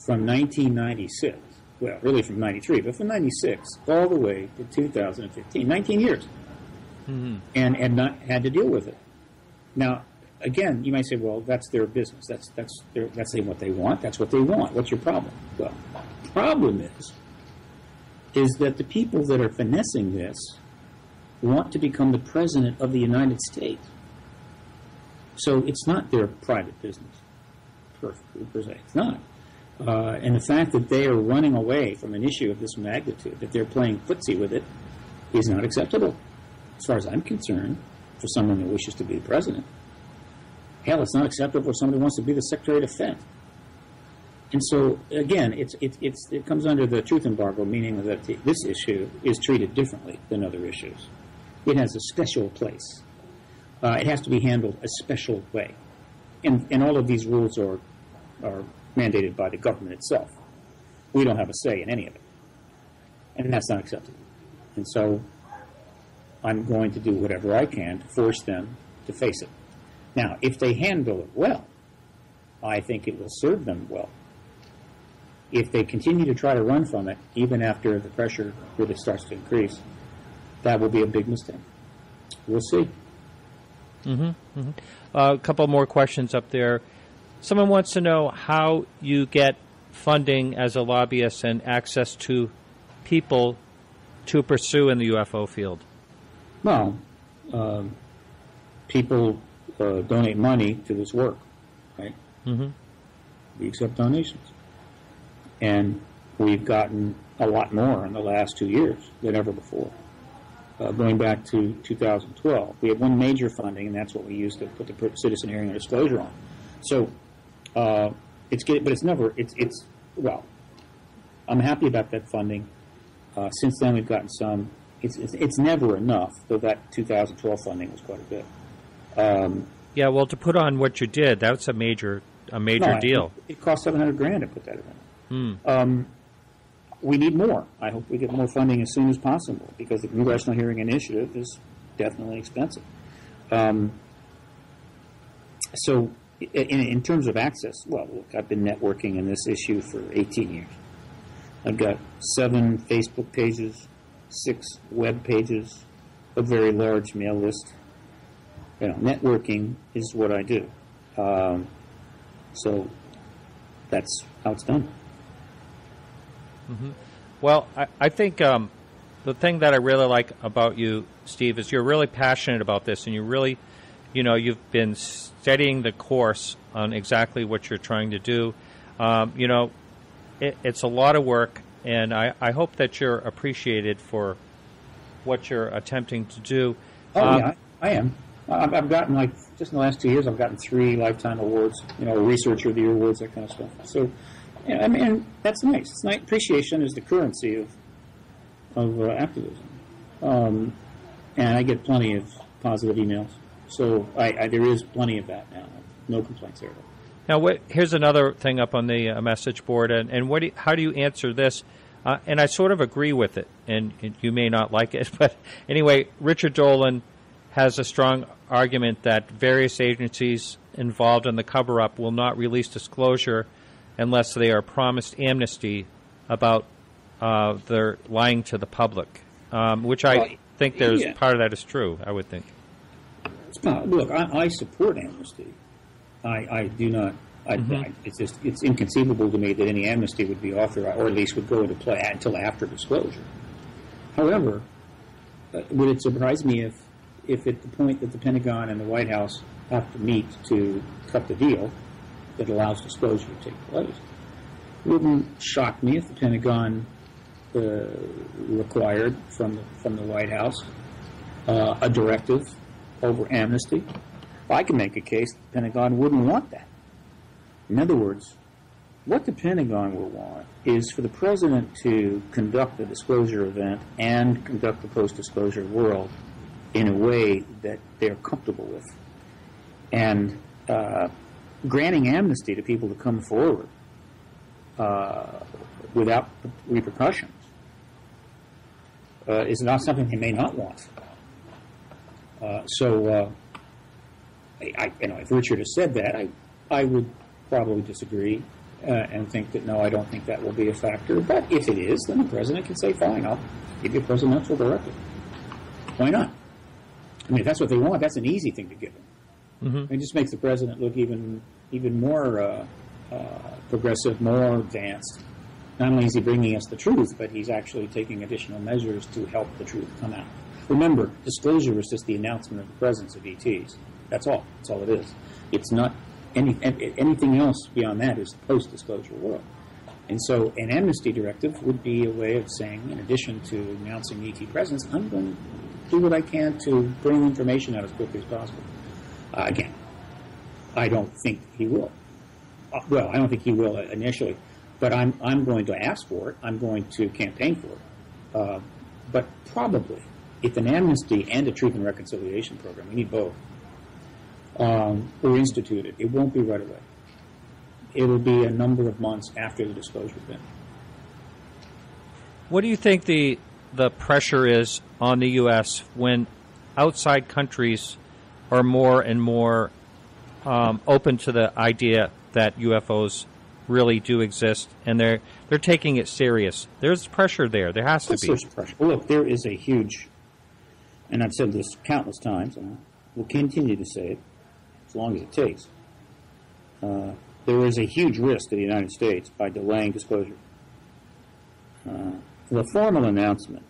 from 1996. Well, really from 93, but from 96 all the way to 2015. 19 years. Mm-hmm. And not had to deal with it. Now, again, you might say, well, that's their business. That's what they want. That's what they want. What's your problem? Well, the problem is that the people that are finessing this want to become the president of the United States. So it's not their private business, per se. It's not. And the fact that they are running away from an issue of this magnitude, that they're playing footsie with it, is not acceptable, as far as I'm concerned, for someone that wishes to be the president. Hell, it's not acceptable for somebody who wants to be the Secretary of Defense. And so, again, it comes under the truth embargo, meaning that this issue is treated differently than other issues. It has a special place. It has to be handled a special way. And all of these rules are mandated by the government itself. We don't have a say in any of it. And that's not acceptable. And so I'm going to do whatever I can to force them to face it. Now, if they handle it well, I think it will serve them well. If they continue to try to run from it, even after the pressure really starts to increase, that will be a big mistake. We'll see. Mm-hmm. Mm-hmm. A couple more questions up there. Someone wants to know how you get funding as a lobbyist and access to people to pursue in the UFO field. Well, people donate money to this work, right? Mm-hmm. We accept donations. And we've gotten a lot more in the last 2 years than ever before. Going back to 2012, we had one major funding, and that's what we used to put the citizen hearing and disclosure on. So well, I'm happy about that funding. Since then, we've gotten some. It's never enough, though that 2012 funding was quite a bit. Yeah, well, to put on what you did, that's a major deal. It cost $700,000 to put that in. We need more. I hope we get more funding as soon as possible because the Congressional Hearing Initiative is definitely expensive. So, in terms of access, well, look, I've been networking in this issue for 18 years. I've got 7 Facebook pages, 6 web pages, a very large mail list. Networking is what I do. So that's how it's done. Mm-hmm. Well, I think the thing that I really like about you, Steve, is you're really passionate about this, and you really, you've been studying the course on exactly what you're trying to do. It's a lot of work, and I hope that you're appreciated for what you're attempting to do. Yeah, I am. I've gotten, just in the last 2 years, I've gotten 3 lifetime awards, Researcher of the Year awards, that kind of stuff. So, that's nice. It's nice. Appreciation is the currency of activism. And I get plenty of positive emails. So there is plenty of that now. No complaints there. Now, here's another thing up on the message board, and how do you answer this? And I sort of agree with it, and you may not like it, but anyway, Richard Dolan has a strong argument that various agencies involved in the cover-up will not release disclosure unless they are promised amnesty about their lying to the public, which I think part of that is true, I would think. Look, I support amnesty. I do not It's inconceivable to me that any amnesty would be authorized, or at least would go into play until after disclosure. However, would it surprise me if at the point that the Pentagon and the White House have to meet to cut the deal that allows disclosure to take place? It wouldn't shock me if the Pentagon required from the White House a directive over amnesty. I can make a case that the Pentagon wouldn't want that. In other words, what the Pentagon will want is for the President to conduct the disclosure event and conduct the post-disclosure world in a way that they're comfortable with. And granting amnesty to people to come forward without repercussions is not something they may not want. If Richard has said that, I would probably disagree and think that, no, I don't think that will be a factor. But if it is, then the President can say, fine, I'll give you a presidential directive. Why not? I mean, if that's what they want, that's an easy thing to give them. Mm-hmm. It just makes the President look even more progressive, more advanced. Not only is he bringing us the truth, but he's actually taking additional measures to help the truth come out. Remember, disclosure is just the announcement of the presence of ETs. That's all. That's all it is. It's not anything else beyond that is the post-disclosure world. And so an amnesty directive would be a way of saying, in addition to announcing ET presence, I'm going to do what I can to bring information out as quickly as possible. Again, I don't think he will. I don't think he will initially, but I'm going to ask for it. I'm going to campaign for it. But probably, if an amnesty and a truth and reconciliation program, we need both, were instituted, it won't be right away. It will be a number of months after the disclosure event. What do you think the pressure is on the U.S. when outside countries are more and more open to the idea that UFOs really do exist, and they're taking it serious? There's pressure there. There has to be. There's pressure. Well, look, there is a huge, and I've said this countless times, and I will continue to say it as long as it takes. There is a huge risk to the United States by delaying disclosure. The formal announcement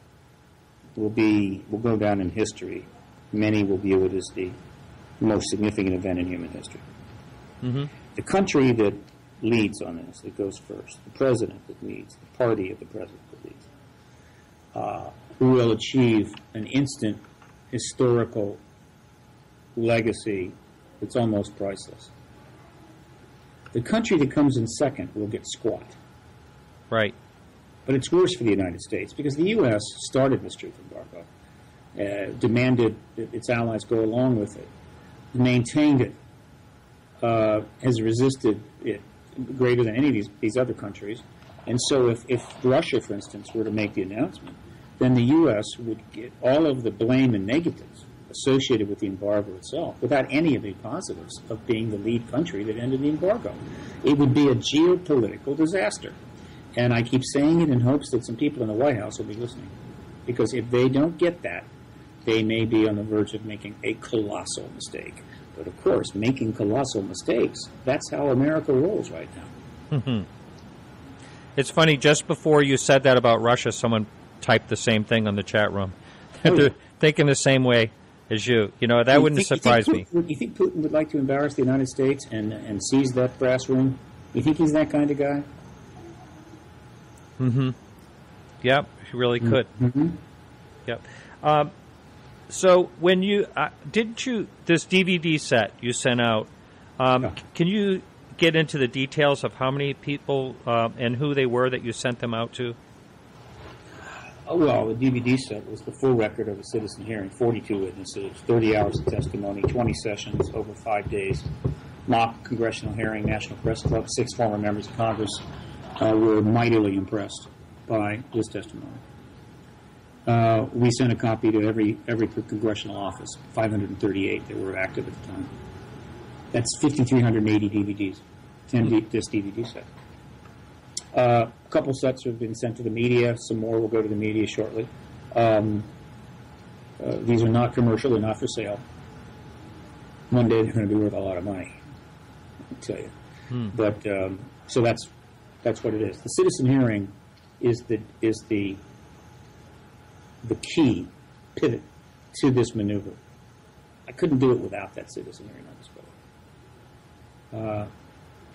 will go down in history. Many will view it as the most significant event in human history. Mm-hmm. The country that leads on this, that goes first, the president that leads, the party of the president that leads, will achieve an instant historical legacy that's almost priceless. The country that comes in second will get squat. Right. But it's worse for the United States because the U.S. started this truth embargo, demanded that its allies go along with it, maintained it, has resisted it greater than any of these other countries. And so if Russia, for instance, were to make the announcement, then the U.S. would get all of the blame and negatives associated with the embargo itself without any of the positives of being the lead country that ended the embargo. It would be a geopolitical disaster. And I keep saying it in hopes that some people in the White House will be listening. Because if they don't get that, they may be on the verge of making a colossal mistake. But of course, making colossal mistakes, that's how America rolls right now. Mm-hmm. It's funny, just before you said that about Russia, someone typed the same thing on the chat room. They're thinking the same way as you. You know, that wouldn't surprise me. You think Putin would like to embarrass the United States and seize that brass ring? You think he's that kind of guy? Mm-hmm. Yep, he really could. Mm-hmm. Yep. So when you this DVD set you sent out, can you get into the details of how many people and who they were that you sent them out to? Well, the DVD set was the full record of a citizen hearing, 42 witnesses, 30 hours of testimony, 20 sessions over 5 days, mock congressional hearing, National Press Club, 6 former members of Congress were mightily impressed by this testimony. We sent a copy to every congressional office, 538 that were active at the time. That's 5,380 DVDs, 10-disc DVD set. A couple sets have been sent to the media. Some more will go to the media shortly. These are not commercial. They're not for sale. One day they're going to be worth a lot of money, I'll tell you. But so that's what it is. The citizen hearing is the key pivot to this maneuver. I couldn't do it without that citizen hearing on display.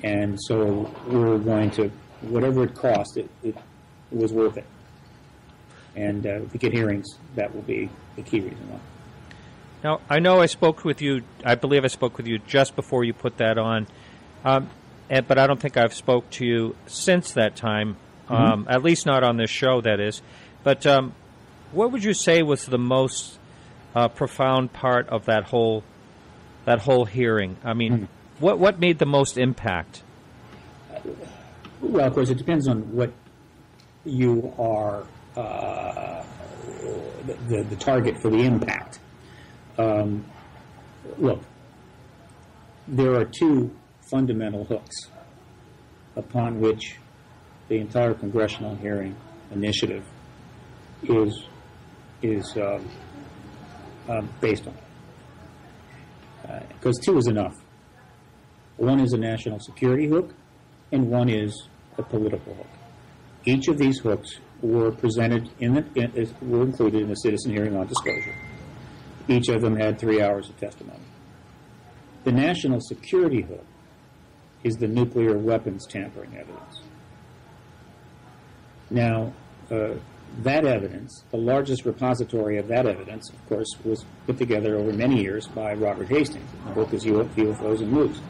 And so we're going to, whatever it cost, it was worth it. And if we get hearings, that will be the key reason why. Now, I know I spoke with you, I believe I spoke with you just before you put that on, but I don't think I've spoke to you since that time, at least not on this show, that is. But what would you say was the most profound part of that whole hearing? I mean, what made the most impact? Well, of course, it depends on what you are, the target for the impact. Look, there are two fundamental hooks upon which the entire congressional hearing initiative is based on. Because two is enough. One is a national security hook, and one is a political hook. Each of these hooks were presented were included in the citizen hearing on disclosure. Each of them had 3 hours of testimony. The national security hook is the nuclear weapons tampering evidence. Now, that evidence, the largest repository of that evidence, of course, was put together over many years by Robert Hastings. The book is UFOs and Moves.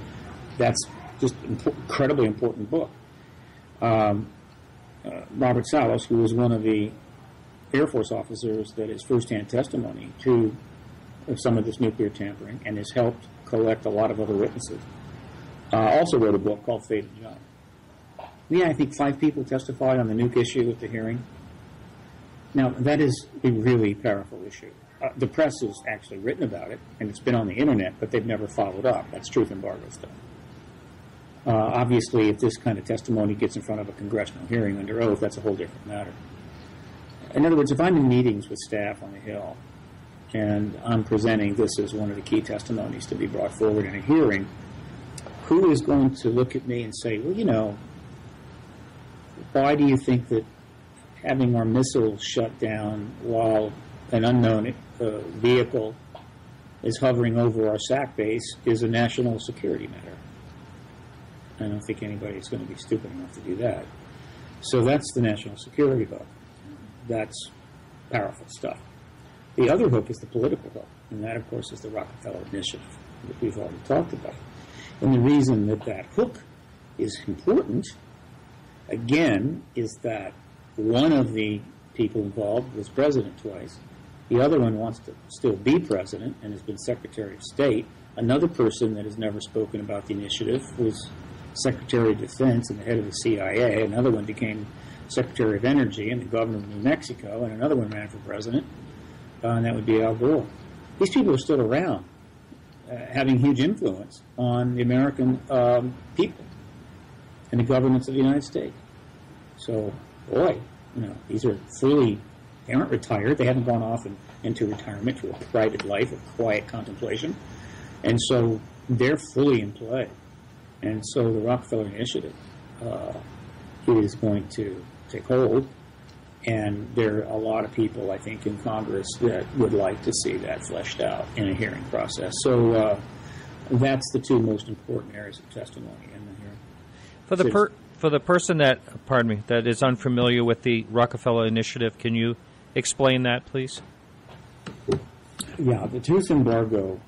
That's just an incredibly important book. Robert Salos, who was one of the Air Force officers that is firsthand testimony to some of this nuclear tampering and has helped collect a lot of other witnesses, also wrote a book called Fate of John. Yeah, I think 5 people testified on the nuke issue at the hearing. Now, that is a really powerful issue. The press has actually written about it, and it's been on the internet, but they've never followed up. That's truth embargo stuff. Obviously, if this kind of testimony gets in front of a congressional hearing under oath, that's a whole different matter. In other words, if I'm in meetings with staff on the Hill, and I'm presenting this as one of the key testimonies to be brought forward in a hearing, who is going to look at me and say, well, you know, why do you think that having our missiles shut down while an unknown vehicle is hovering over our SAC base is a national security matter? I don't think anybody's going to be stupid enough to do that. So that's the national security hook. That's powerful stuff. The other hook is the political hook, and that, of course, is the Rockefeller Initiative that we've already talked about. And the reason that that hook is important, again, is that one of the people involved was president twice. The other one wants to still be president and has been Secretary of State. Another person that has never spoken about the initiative was Secretary of Defense and the head of the CIA. Another one became Secretary of Energy and the governor of New Mexico, and another one ran for president, and that would be Al Gore. These people are still around, having huge influence on the American people and the governments of the United States. So, boy, you know, these are fully, they aren't retired. They haven't gone off into retirement to a private life of quiet contemplation. And so they're fully in play. And so the Rockefeller Initiative is going to take hold. And there are a lot of people, I think, in Congress that would like to see that fleshed out in a hearing process. So that's the two most important areas of testimony in the hearing. For the person that is unfamiliar with the Rockefeller Initiative, can you explain that, please? Yeah, the truth embargo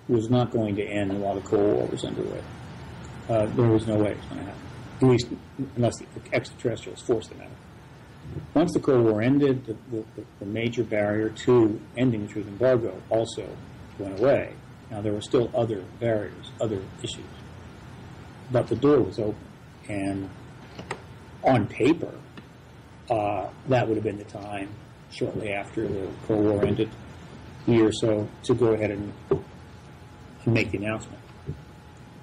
was not going to end while the Cold War was underway. There was no way it was going to happen, at least unless the extraterrestrials forced them out. Once the Cold War ended, the major barrier to ending the truth embargo also went away. Now, there were still other barriers, other issues, but the door was open. And on paper, that would have been the time, shortly after the Cold War ended, a year or so, to go ahead and make the announcement.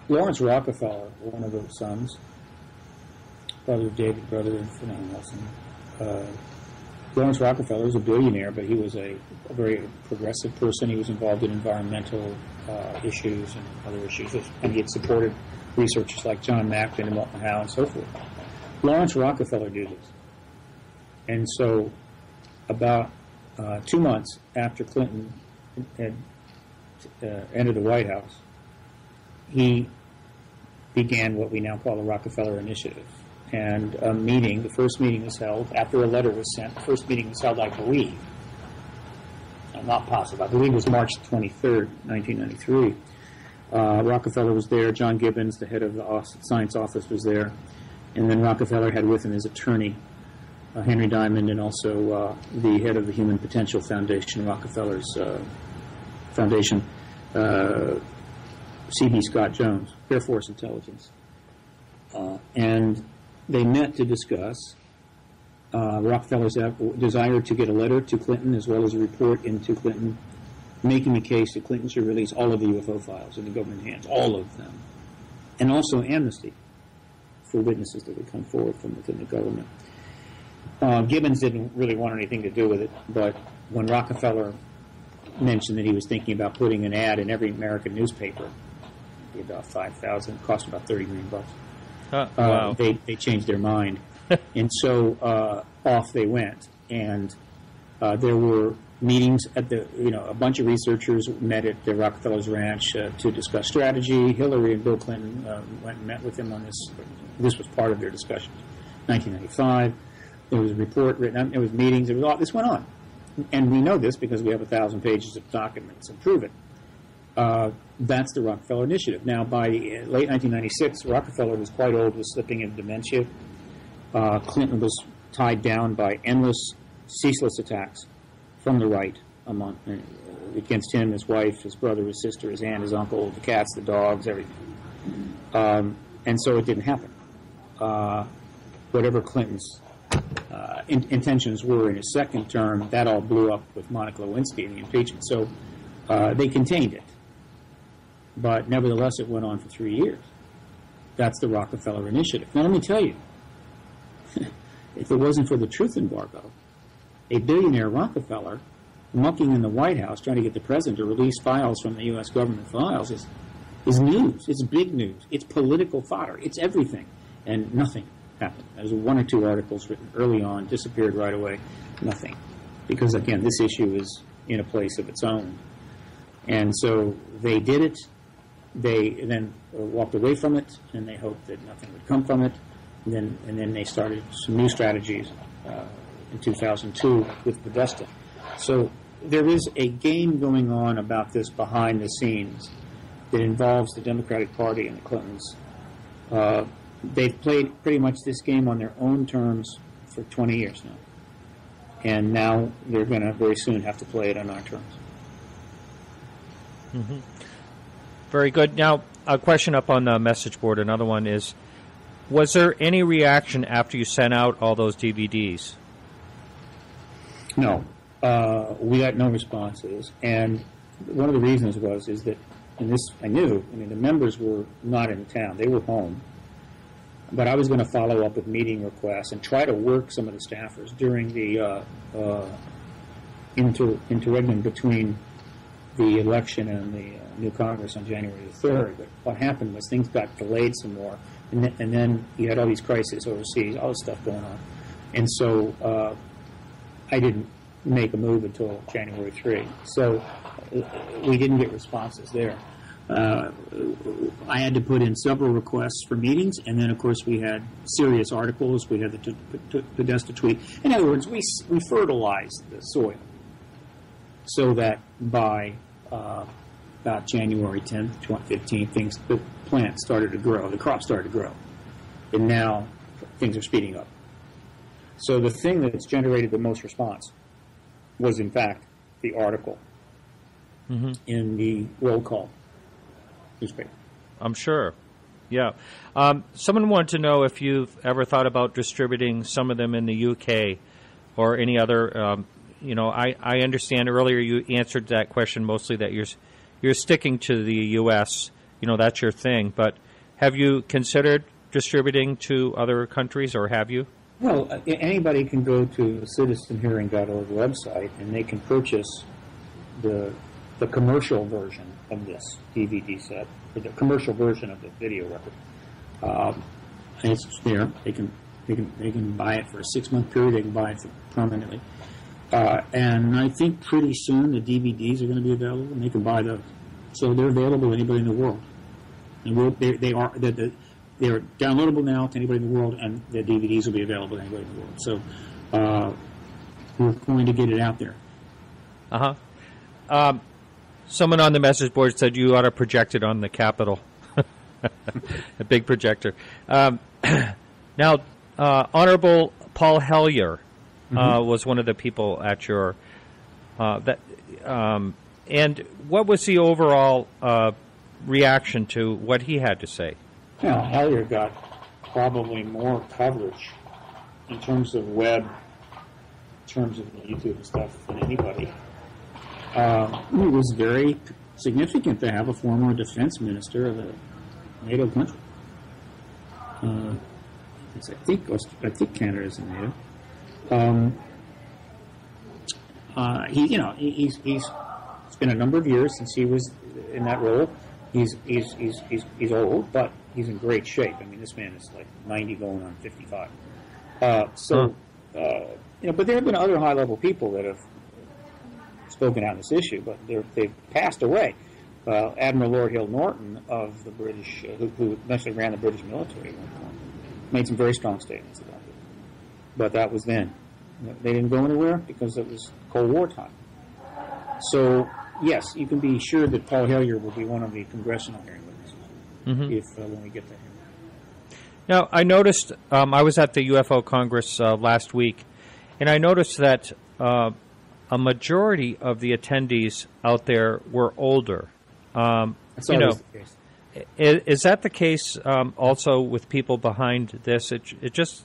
Lawrence Rockefeller, one of those sons, brother of David, brother of Fernand Nelson, Lawrence Rockefeller was a billionaire, but he was a very progressive person. He was involved in environmental issues and other issues, and he had supported researchers like John Mack and Milton Howe and so forth. Lawrence Rockefeller did this. And so about 2 months after Clinton had entered the White House, he began what we now call the Rockefeller Initiative. And a meeting, the first meeting was held after a letter was sent. The first meeting was held, I believe, not possible, I believe it was March 23rd, 1993. Rockefeller was there. John Gibbons, the head of the science office, was there. And then Rockefeller had with him his attorney, Henry Diamond, and also the head of the Human Potential Foundation, Rockefeller's foundation, C.B. Scott Jones, Air Force Intelligence. And they met to discuss Rockefeller's desire to get a letter to Clinton as well as a report into Clinton making the case that Clinton should release all of the UFO files in the government hands, all of them, and also amnesty for witnesses that would come forward from within the government. Gibbons didn't really want anything to do with it, but when Rockefeller mentioned that he was thinking about putting an ad in every American newspaper, about 5,000, cost about $30 million. Wow. They changed their mind, and so off they went. And there were meetings at a bunch of researchers met at the Rockefeller's ranch to discuss strategy. Hillary and Bill Clinton went and met with him on this. This was part of their discussions. 1995, there was a report written. There was meetings. There was all this went on, and we know this because we have 1,000 pages of documents and prove it. That's the Rockefeller Initiative. Now, by late 1996, Rockefeller was quite old, was slipping into dementia. Clinton was tied down by endless, ceaseless attacks from the right against him, his wife, his brother, his sister, his aunt, his uncle, the cats, the dogs, everything. And so it didn't happen. Whatever Clinton's intentions were in his second term, that all blew up with Monica Lewinsky and the impeachment. So they contained it. But nevertheless, it went on for 3 years. That's the Rockefeller Initiative. Now, let me tell you, if it wasn't for the truth embargo, a billionaire Rockefeller mucking in the White House trying to get the president to release files from the U.S. government files is news. It's big news. It's political fodder. It's everything. And nothing happened. There was 1 or 2 articles written early on, disappeared right away. Nothing. Because, again, this issue is in a place of its own. And so they did it. They then walked away from it, and they hoped that nothing would come from it. And then they started some new strategies in 2002 with Podesta. So there is a game going on about this behind the scenes that involves the Democratic Party and the Clintons. They've played pretty much this game on their own terms for 20 years now. And now they're going to very soon have to play it on our terms. Mm-hmm. Very good. Now, a question up on the message board, another one is, was there any reaction after you sent out all those DVDs? No. We got no responses. And one of the reasons is that, and this I knew, the members were not in town. They were home. But I was going to follow up with meeting requests and try to work some of the staffers during the interregnum between the election and the new Congress on January the 3rd. But what happened was things got delayed some more. And then you had all these crises overseas, all this stuff going on. And so I didn't make a move until January 3. So we didn't get responses there. I had to put in several requests for meetings, and then, of course, we had serious articles. We had the Podesta tweet. In other words, we fertilized the soil so that by about January 10th, 15th, the plants started to grow, the crops started to grow. And now things are speeding up. So the thing that's generated the most response was, in fact, the article in the roll call newspaper. I'm sure. Yeah. Someone wanted to know if you've ever thought about distributing some of them in the UK or any other. I understand earlier you answered that question mostly that you're sticking to the U.S. That's your thing. But have you considered distributing to other countries, or have you? Well, anybody can go to the citizenhearing.org website, and they can purchase the commercial version of this DVD set, or the commercial version of the video record. And it's there. They can buy it for a 6-month period. They can buy it permanently. And I think pretty soon the DVDs are going to be available, and they can buy those. So they're available to anybody in the world. And they're downloadable now to anybody in the world, and the DVDs will be available to anybody in the world. So we're going to get it out there. Someone on the message board said you ought to project it on the Capitol. A big projector. Now, Honorable Paul Hellyer was one of the people at your and what was the overall reaction to what he had to say? Well, Hellyer got probably more coverage in terms of web, in terms of YouTube and stuff than anybody. It was very significant to have a former defense minister of a NATO country. I think Canada is in NATO. It's been a number of years since he was in that role. He's old, but he's in great shape. I mean, this man is like 90 going on 55. But there have been other high-level people that have spoken out on this issue, but they've passed away. Admiral Lord Hill Norton of the British, who eventually ran the British military, made some very strong statements about it. But that was then. They didn't go anywhere because it was Cold War time. So, yes, you can be sure that Paul Hellyer will be one of the congressional hearing witnesses when we get to him. Now, I noticed, I was at the UFO Congress last week, and I noticed that a majority of the attendees out there were older. That's always the case. Is that the case also with people behind this? It just,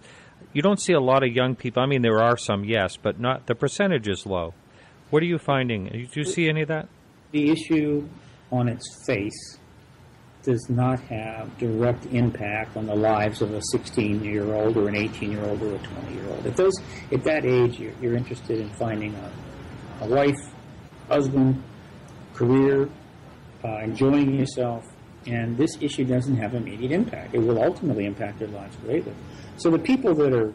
you don't see a lot of young people. I mean, there are some, yes, but not, the percentage is low. What are you finding? Do you see any of that? The issue on its face does not have direct impact on the lives of a 16-year-old or an 18-year-old or a 20-year-old. At that age, you're interested in finding a wife, husband, career, enjoying yourself, and this issue doesn't have immediate impact. It will ultimately impact their lives greatly. So the people that are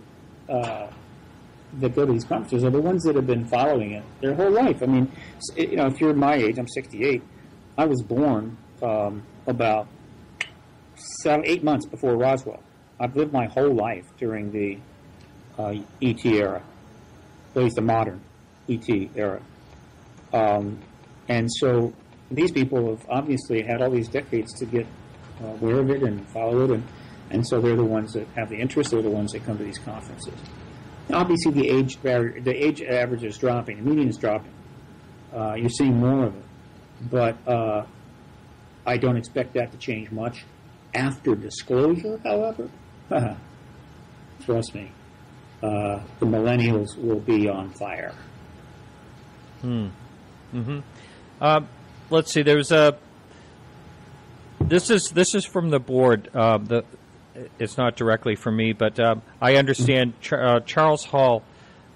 that go to these conferences are the ones that have been following it their whole life. I mean, if you're my age, I'm 68. I was born about 8 months before Roswell. I've lived my whole life during the ET era, at least the modern ET era. And so these people have obviously had all these decades to get aware of it and follow it, and so they're the ones that have the interest. They're the ones that come to these conferences. Obviously, the age average is dropping. The median is dropping. You're seeing more of it, but I don't expect that to change much after disclosure. However, trust me, the millennials will be on fire. Let's see. There's a. This is from the board. It's not directly from me, but I understand Charles Hall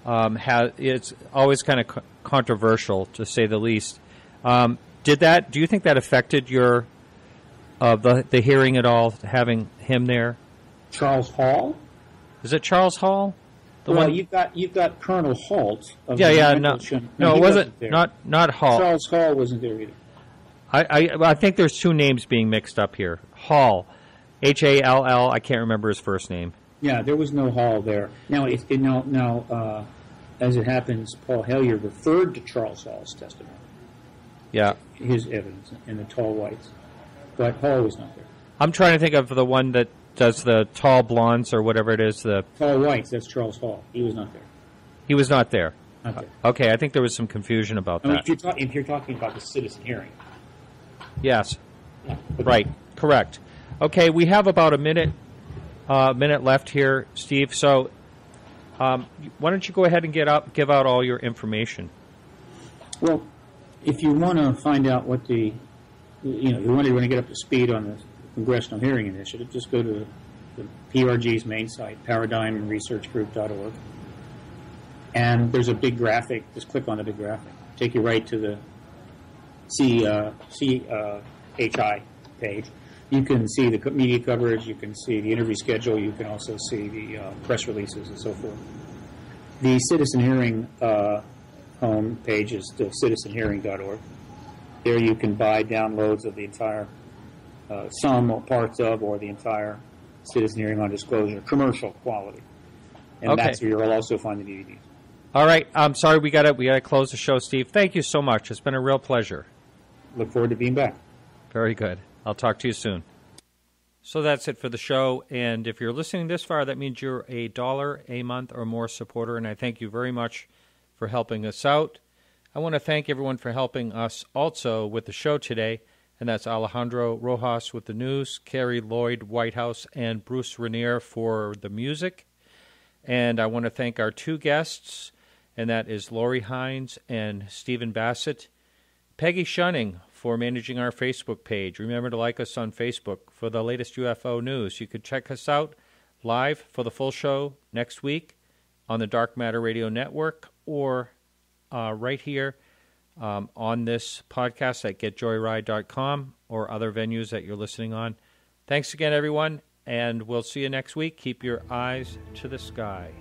it's always kind of controversial, to say the least. Do you think that affected your the hearing at all, having him there? Charles Hall? Is it Charles Hall? You've got Colonel Halt. Of no, it wasn't there. Not Hall. Charles Hall wasn't there either. I think there's two names being mixed up here. Hall, Hall. I can't remember his first name. Yeah, there was no Hall there. Now, as it happens, Paul Hellyer referred to Charles Hall's testimony. Yeah, his evidence in the tall whites, but Hall was not there. I'm trying to think of the one that does the tall blondes or whatever it is. The tall whites. That's Charles Hall. He was not there. He was not there. Not there. Okay, I think there was some confusion about that. If you're talking about the citizen hearing. Yes. Yeah. Right. Correct. Okay, we have about a minute left here, Steve. So, why don't you go ahead and give out all your information? Well, if you want to find out what you want to get up to speed on the Congressional Hearing Initiative, just go to the PRG's main site, paradigmresearchgroup.org. And there's a big graphic. Just click on the big graphic. Take you right to the CHI page. You can see the media coverage. You can see the interview schedule. You can also see the press releases and so forth. The Citizen Hearing home page is the citizenhearing.org. There you can buy downloads of the entire, some or parts of, or the entire Citizen Hearing on Disclosure, commercial quality. And that's where you'll also find the DVDs. All right. I'm sorry, we gotta close the show, Steve. Thank you so much. It's been a real pleasure. Look forward to being back. Very good. I'll talk to you soon. So that's it for the show. And if you're listening this far, that means you're $1 a month or more supporter, and I thank you very much for helping us out. I want to thank everyone for helping us also with the show today, and that's Alejandro Rojas with the news, Carrie Lloyd Whitehouse, and Bruce Rainier for the music. And I want to thank our two guests, and that is Lori Hines and Stephen Bassett. Peggy Shunning for managing our Facebook page. Remember to like us on Facebook for the latest UFO news. You could check us out live for the full show next week on the Dark Matter Radio Network, or right here on this podcast at getjoyride.com or other venues that you're listening on. Thanks again, everyone, and we'll see you next week. Keep your eyes to the sky.